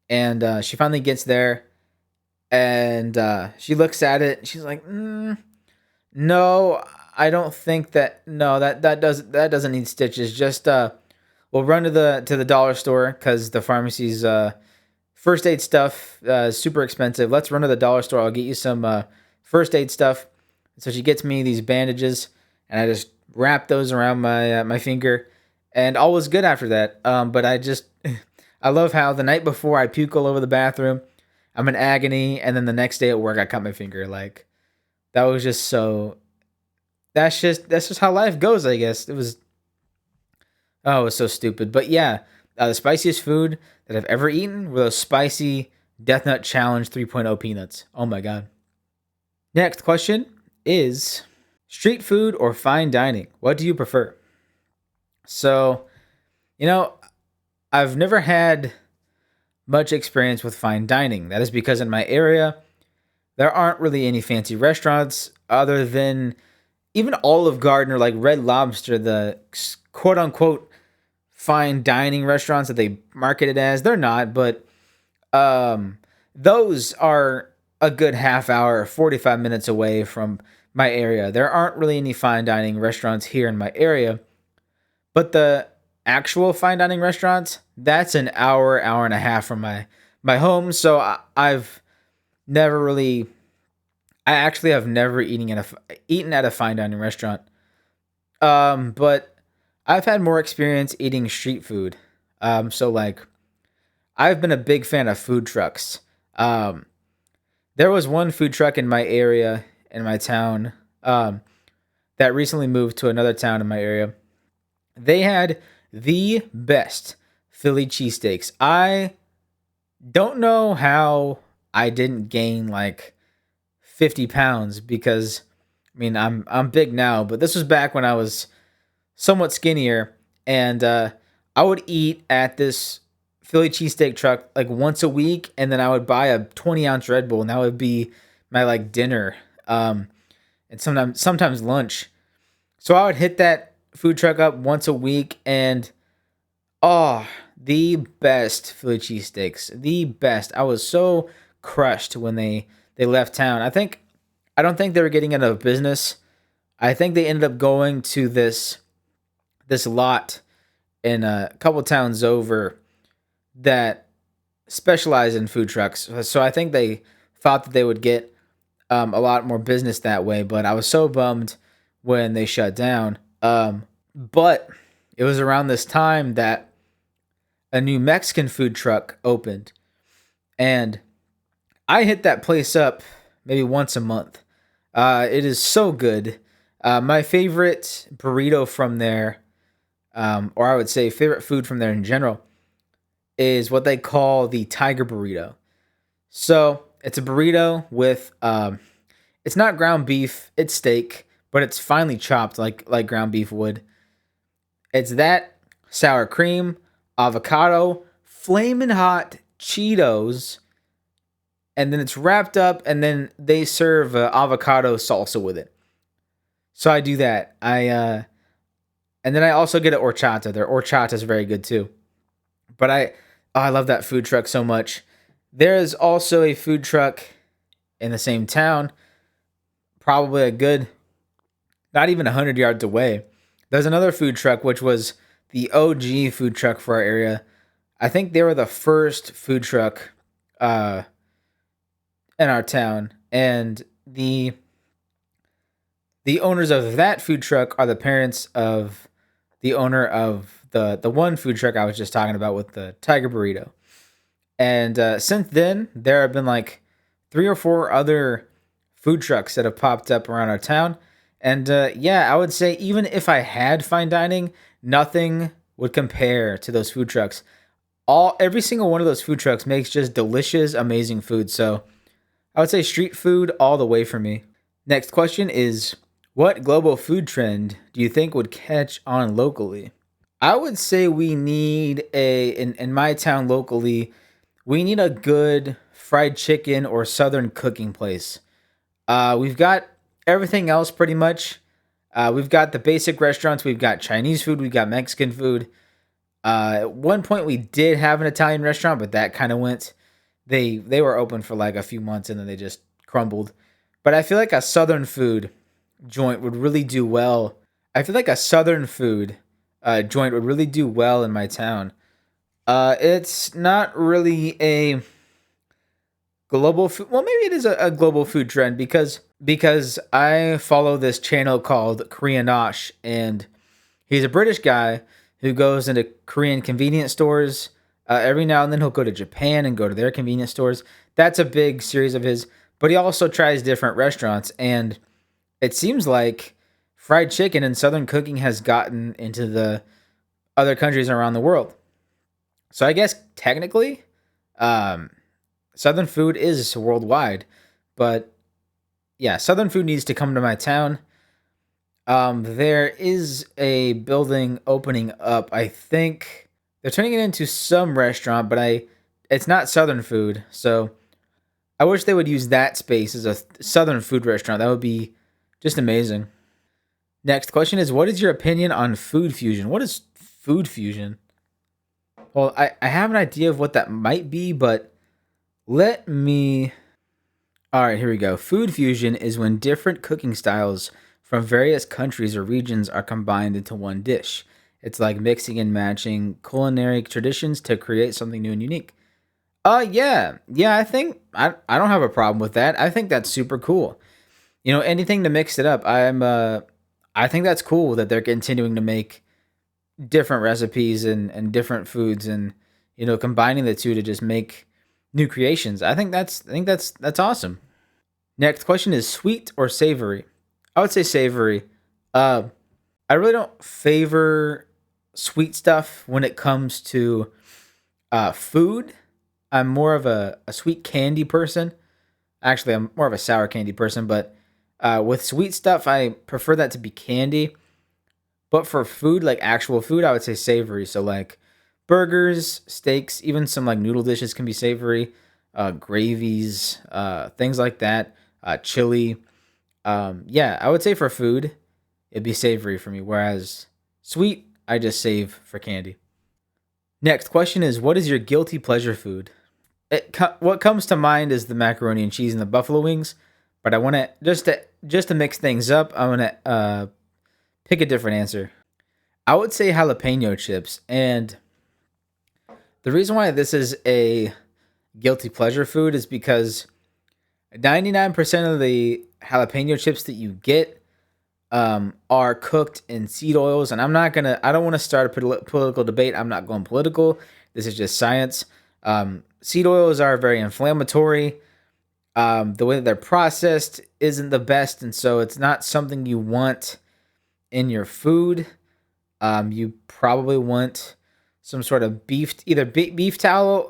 And she finally gets there, and she looks at it. And she's like, "No, I don't think that. No, that doesn't need stitches. Just we'll run to the dollar store because the pharmacy's first aid stuff is super expensive. Let's run to the dollar store. I'll get you some first aid stuff." So she gets me these bandages, and I just wrap those around my finger, and all was good after that. But I love how the night before I puke all over the bathroom, I'm in agony, and then the next day at work I cut my finger. Like that was just so. That's just how life goes, I guess. It was so stupid. But yeah, the spiciest food that I've ever eaten were those spicy Death Nut Challenge 3.0 peanuts. Oh my god. Next question is street food or fine dining? What do you prefer? So, you know, I've never had much experience with fine dining. That is because in my area, there aren't really any fancy restaurants other than even Olive Garden or like Red Lobster, the quote unquote fine dining restaurants that they market it as. They're not, but those are a good half hour, 45 minutes away from my area. There aren't really any fine dining restaurants here in my area, but the actual fine dining restaurants, that's an hour, hour and a half from my home. So I've never really, I actually have never eaten at a fine dining restaurant. But I've had more experience eating street food. So like I've been a big fan of food trucks. There was one food truck in my area, in my town, that recently moved to another town in my area. They had the best Philly cheesesteaks. I don't know how I didn't gain like 50 pounds because I mean I'm big now, but this was back when I was somewhat skinnier, and I would eat at this Philly cheesesteak truck like once a week, and then I would buy a 20-ounce Red Bull, and that would be my like dinner, and sometimes lunch. So I would hit that food truck up once a week, and oh, the best Philly cheesesteaks, the best. I was so crushed when they left town. I don't think they were getting out of business. I think they ended up going to this lot in a couple towns over that specialize in food trucks. So I think they thought that they would get a lot more business that way. But I was so bummed when they shut down. But it was around this time that a new Mexican food truck opened, and I hit that place up maybe once a month. It is so good. My favorite burrito from there, or I would say favorite food from there in general, is what they call the tiger burrito. So it's a burrito with, it's not ground beef, it's steak, but it's finely chopped like ground beef would. It's that, sour cream, avocado, flaming hot Cheetos, and then it's wrapped up, and then they serve avocado salsa with it. So I do that. And then I also get an horchata. Their horchata is very good too. But I love that food truck so much. There is also a food truck in the same town, probably a good, not even 100 yards away. There's another food truck, which was the OG food truck for our area. I think they were the first food truck in our town, and the owners of that food truck are the parents of the owner of the one food truck I was just talking about with the tiger burrito. And since then, there have been like 3 or 4 other food trucks that have popped up around our town. And yeah, I would say even if I had fine dining, nothing would compare to those food trucks. Every single one of those food trucks makes just delicious, amazing food. So I would say street food all the way for me. Next question is, what global food trend do you think would catch on locally? I would say we need in my town locally, we need a good fried chicken or southern cooking place. We've got everything else pretty much. We've got the basic restaurants. We've got Chinese food. We've got Mexican food. At one point, we did have an Italian restaurant, but that kind of went. They were open for like a few months and then they just crumbled. But I feel like a southern food joint would really do well. I feel like a southern food joint would really do well in my town. It's not really a global food. Well, maybe it is a global food trend because I follow this channel called Koreanosh, and he's a British guy who goes into Korean convenience stores. Every now and then he'll go to Japan and go to their convenience stores. That's a big series of his. But he also tries different restaurants, and it seems like fried chicken and southern cooking has gotten into the other countries around the world. So I guess technically, um, southern food is worldwide, but yeah, southern food needs to come to my town. There is a building opening up. I think they're turning it into some restaurant, but it's not southern food. So I wish they would use that space as a southern food restaurant. That would be just amazing. Next question is, what is your opinion on food fusion? What is food fusion? Well, I have an idea of what that might be, but let me. All right, here we go. Food fusion is when different cooking styles from various countries or regions are combined into one dish. It's like mixing and matching culinary traditions to create something new and unique. Yeah, I think I don't have a problem with that. I think that's super cool. Anything to mix it up. I think that's cool that they're continuing to make different recipes and different foods and combining the two to just make new creations. I think that's awesome. Next question is sweet or savory? I would say savory. Uh I really don't favor sweet stuff when it comes to food. I'm more of a sweet candy person. Actually, I'm more of a sour candy person, but with sweet stuff, I prefer that to be candy. But for food, like actual food, I would say savory. So like burgers, steaks, even some like noodle dishes can be savory. Gravies, things like that. Chili. Yeah, I would say for food, it'd be savory for me. Whereas sweet, I just save for candy. Next question is, what is your guilty pleasure food? What comes to mind is the macaroni and cheese and the buffalo wings. But I want to just to mix things up. I want to pick a different answer. I would say jalapeno chips, and the reason why this is a guilty pleasure food is because 99% of the jalapeno chips that you get are cooked in seed oils. And I don't want to start a political debate. I'm not going political. This is just science. Seed oils are very inflammatory. The way that they're processed isn't the best. And so it's not something you want in your food. You probably want some sort of either beef tallow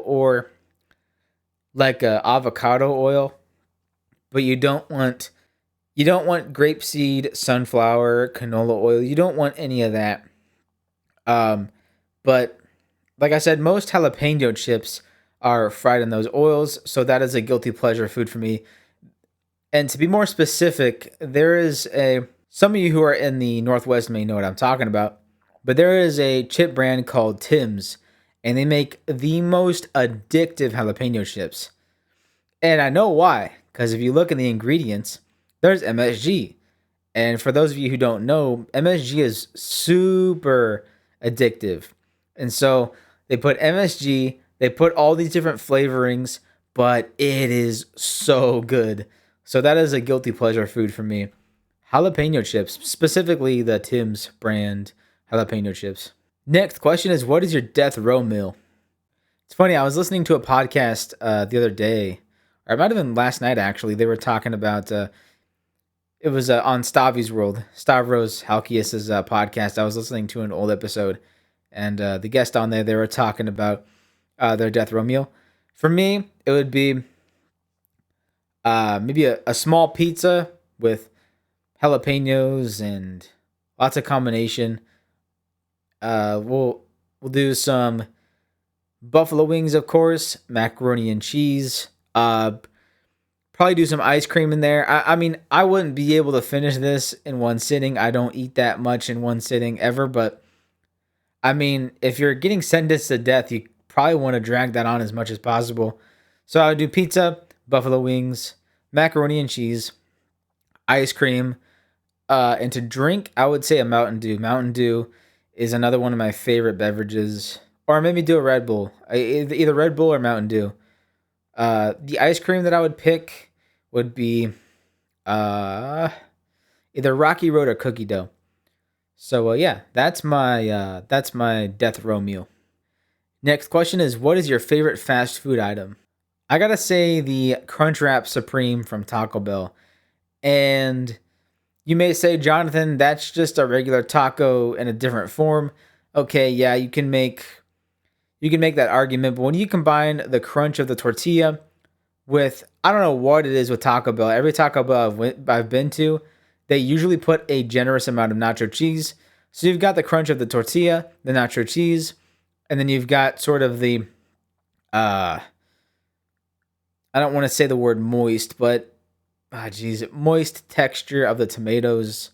or like avocado oil, but you don't want grapeseed, sunflower, canola oil. You don't want any of that. But like I said, most jalapeno chips are fried in those oils, so that is a guilty pleasure food for me. And to be more specific, there is a some of you who are in the Northwest may know what I'm talking about, but there is a chip brand called Tim's, and they make the most addictive jalapeno chips. And I know why, because if you look in the ingredients, there's MSG. And for those of you who don't know, MSG is super addictive. And so they put MSG, they put all these different flavorings, but it is so good. So that is a guilty pleasure food for me. Jalapeno chips, specifically the Tim's brand jalapeno chips. Next question is, what is your death row meal? It's funny, I was listening to a podcast the other day, or it might have been last night actually. They were talking about it was on Stavi's World, Stavros Halkias's podcast. I was listening to an old episode, and the guest on there, they were talking about their death row meal. For me, it would be maybe a small pizza with jalapenos and Lots of combination. We'll do some buffalo wings, of course, macaroni and cheese. Probably do some ice cream in there. I mean, I wouldn't be able to finish this in one sitting. I don't eat that much in one sitting ever, but I mean, if you're getting sentenced to death, you probably want to drag that on as much as possible. So I would do pizza, buffalo wings, macaroni and cheese, ice cream, and to drink, I would say a Mountain Dew. Mountain Dew is another one of my favorite beverages, or maybe do a Red Bull. Either Red Bull or Mountain Dew. The ice cream that I would pick would be uh, either Rocky Road or Cookie Dough. So yeah, that's my death row meal. Next question is, what is your favorite fast food item? I gotta say the Crunchwrap Supreme from Taco Bell. And you may say, Jonathan, that's just a regular taco in a different form. Okay, yeah, you can make that argument, but when you combine the crunch of the tortilla with, I don't know what it is with Taco Bell. Every Taco Bell I've been to, they usually put a generous amount of nacho cheese. So you've got the crunch of the tortilla, the nacho cheese, and then you've got sort of the uh I don't want to say the word moist, but moist texture of the tomatoes,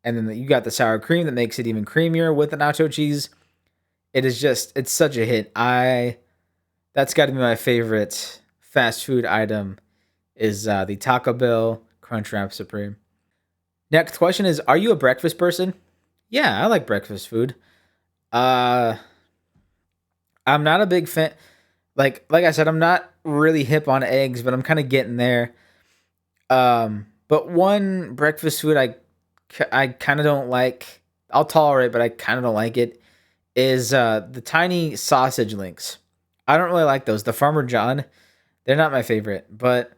and then you got the sour cream that makes it even creamier with the nacho cheese. It's such a hit. I That's got to be my favorite fast food item is the Taco Bell Crunchwrap Supreme. Next question is, are you a breakfast person? Yeah, I like breakfast food. Uh I'm not a big fan, like I said, I'm not really hip on eggs, but I'm kind of getting there. But one breakfast food I kind of don't like. I'll tolerate, but I kind of don't like it. Is the tiny sausage links. I don't really like those. The Farmer John, they're not my favorite, but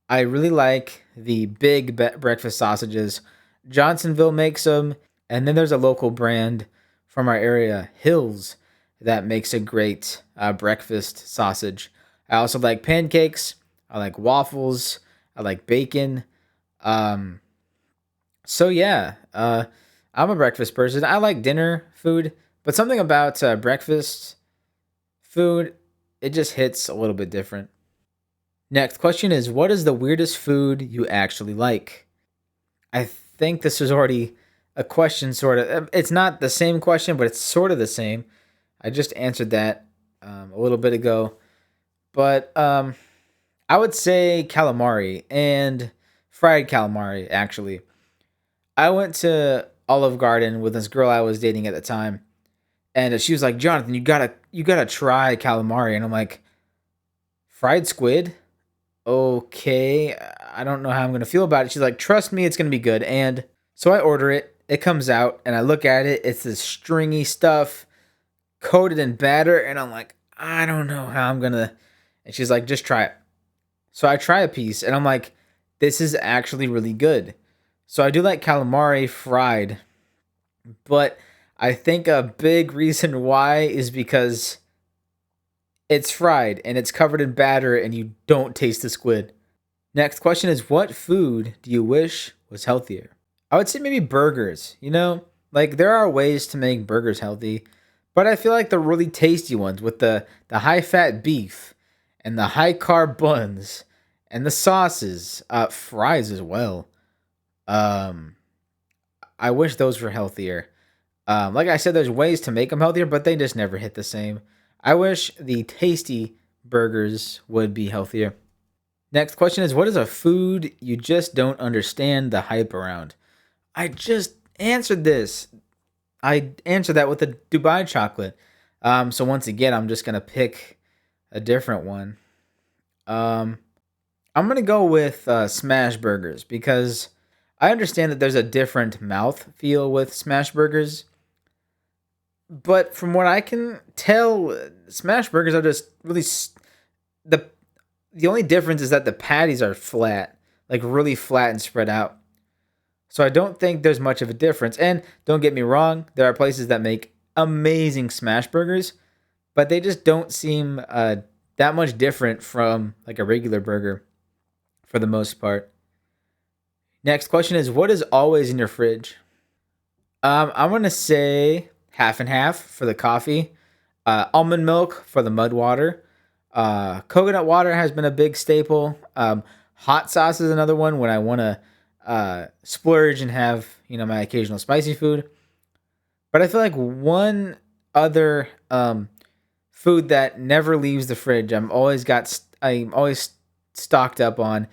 I really like the big breakfast sausages. Johnsonville makes them, and then there's a local brand from our area, Hills, that makes a great breakfast sausage. I also like pancakes. I like waffles. I like bacon. Um, so yeah, I'm a breakfast person. I like dinner food, but something about breakfast food, it just hits a little bit different. Next question is, what is the weirdest food you actually like? I think this was already a question, sort of. It's not the same question, but it's sort of the same. I just answered that a little bit ago. But I would say calamari and fried calamari, actually. I went to Olive Garden with this girl I was dating at the time, and she was like, "Jonathan, you gotta try calamari." And I'm like, "Fried squid? Okay, I don't know how I'm gonna feel about it." She's like, "Trust me, it's gonna be good." And so I order it. It comes out, and I look at it. It's this stringy stuff coated in batter, and I'm like, "I don't know how I'm gonna." And she's like, "Just try it." So I try a piece, and I'm like, "This is actually really good." So I do like calamari fried, but I think a big reason why is because it's fried and it's covered in batter and you don't taste the squid. Next question is, what food do you wish was healthier? I would say maybe burgers. Like there are ways to make burgers healthy, but I feel like the really tasty ones with the high fat beef and the high carb buns and the sauces, fries as well. Um, I wish those were healthier. Like I said, there's ways to make them healthier, but they just never hit the same. I wish the tasty burgers would be healthier. Next question is, what is a food you just don't understand the hype around? I just answered this. I answered that with the Dubai chocolate. So once again, I'm just gonna pick a different one. Um, I'm gonna go with smash burgers because I understand that there's a different mouth feel with smash burgers, but from what I can tell, smash burgers are just really the the only difference is that the patties are flat, like really flat and spread out. So I don't think there's much of a difference. And don't get me wrong, there are places that make amazing smash burgers, but they just don't seem that much different from like a regular burger for the most part. Next question is, what is always in your fridge? I'm gonna say half and half for the coffee. Almond milk for the mud water. Coconut water has been a big staple. Hot sauce is another one when I want to splurge and have my occasional spicy food. But I feel like one other food that never leaves the fridge. I'm always stocked up on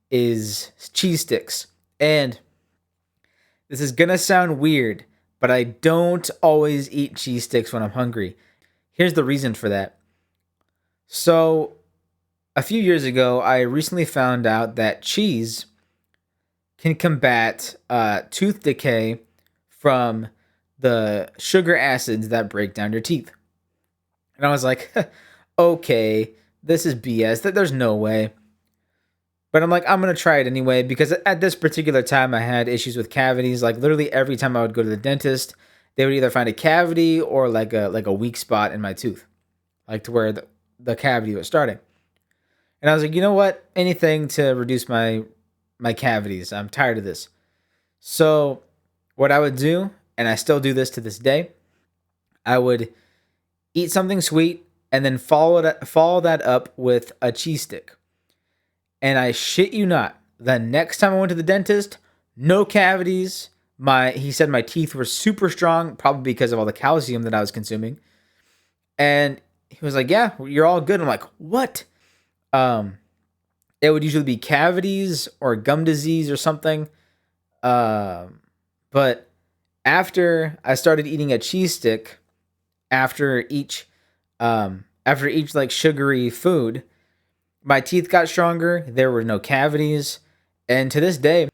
is cheese sticks. And this is gonna sound weird, but I don't always eat cheese sticks when I'm hungry. Here's the reason for that. So, a few years ago, I recently found out that cheese can combat tooth decay from the sugar acids that break down your teeth. And I was like, okay, this is BS. That there's no way. But I'm like, I'm gonna try it anyway because at this particular time I had issues with cavities. Like literally every time I would go to the dentist, they would either find a cavity or like a weak spot in my tooth, like to where the cavity was starting. And I was like, you know what? Anything to reduce my cavities. I'm tired of this. So what I would do, and I still do this to this day, I would eat something sweet and then follow that up with a cheese stick. And I shit you not, the next time I went to the dentist, no cavities. He said my teeth were super strong, probably because of all the calcium that I was consuming. And he was like, "Yeah, you're all good." I'm like, "What?" Um, it would usually be cavities or gum disease or something. But after I started eating a cheese stick after each like sugary food, my teeth got stronger. There were no cavities. And to this day,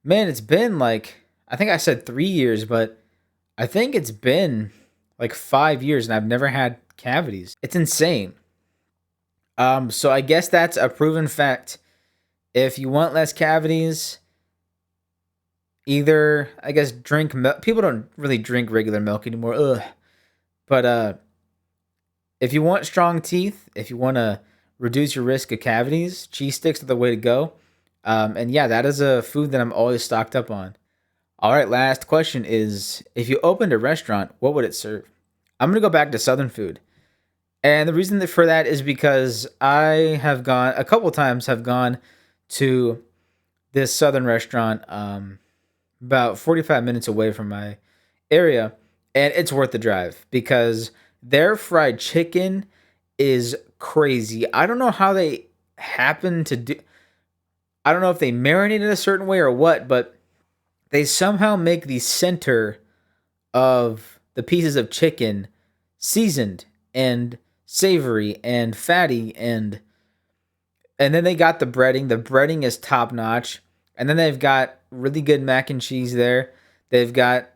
man, it's been like, I think I said 3 years, but I think it's been like 5 years and I've never had cavities. It's insane. So I guess that's a proven fact. If you want less cavities, either, I guess, drink milk. People don't really drink regular milk anymore. Ugh. But if you want strong teeth, if you want to reduce your risk of cavities, cheese sticks are the way to go. And yeah, that is a food that I'm always stocked up on. All right, last question is, if you opened a restaurant, what would it serve? I'm going to go back to Southern food. And the reason for that is because I have gone, a couple times have gone to this Southern restaurant about 45 minutes away from my area. And it's worth the drive because their fried chicken is crazy. I don't know how they happen to do. I don't know if they marinate it a certain way or what, but they somehow make the center of the pieces of chicken seasoned and savory and fatty, and then they got the breading. The breading is top notch. And then they've got really good mac and cheese there. They've got,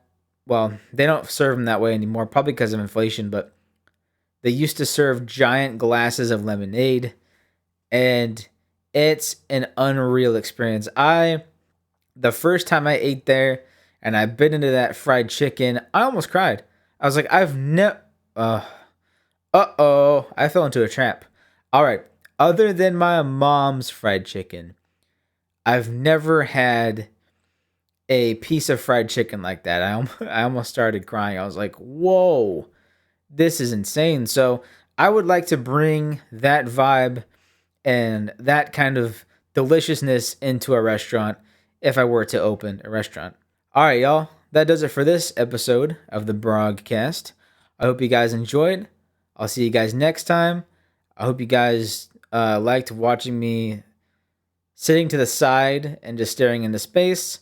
well, they don't serve them that way anymore, probably because of inflation, but they used to serve giant glasses of lemonade, and it's an unreal experience. The first time I ate there and I bit into that fried chicken, I almost cried. I was like, I've never, I fell into a trap. All right. Other than my mom's fried chicken, I've never had a piece of fried chicken like that. I almost started crying. I was like, whoa, this is insane. So I would like to bring that vibe and that kind of deliciousness into a restaurant if I were to open a restaurant. All right, y'all. That does it for this episode of the Brogcast. I hope you guys enjoyed. I'll see you guys next time. I hope you guys liked watching me sitting to the side and just staring into space.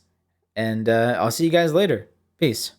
And I'll see you guys later. Peace.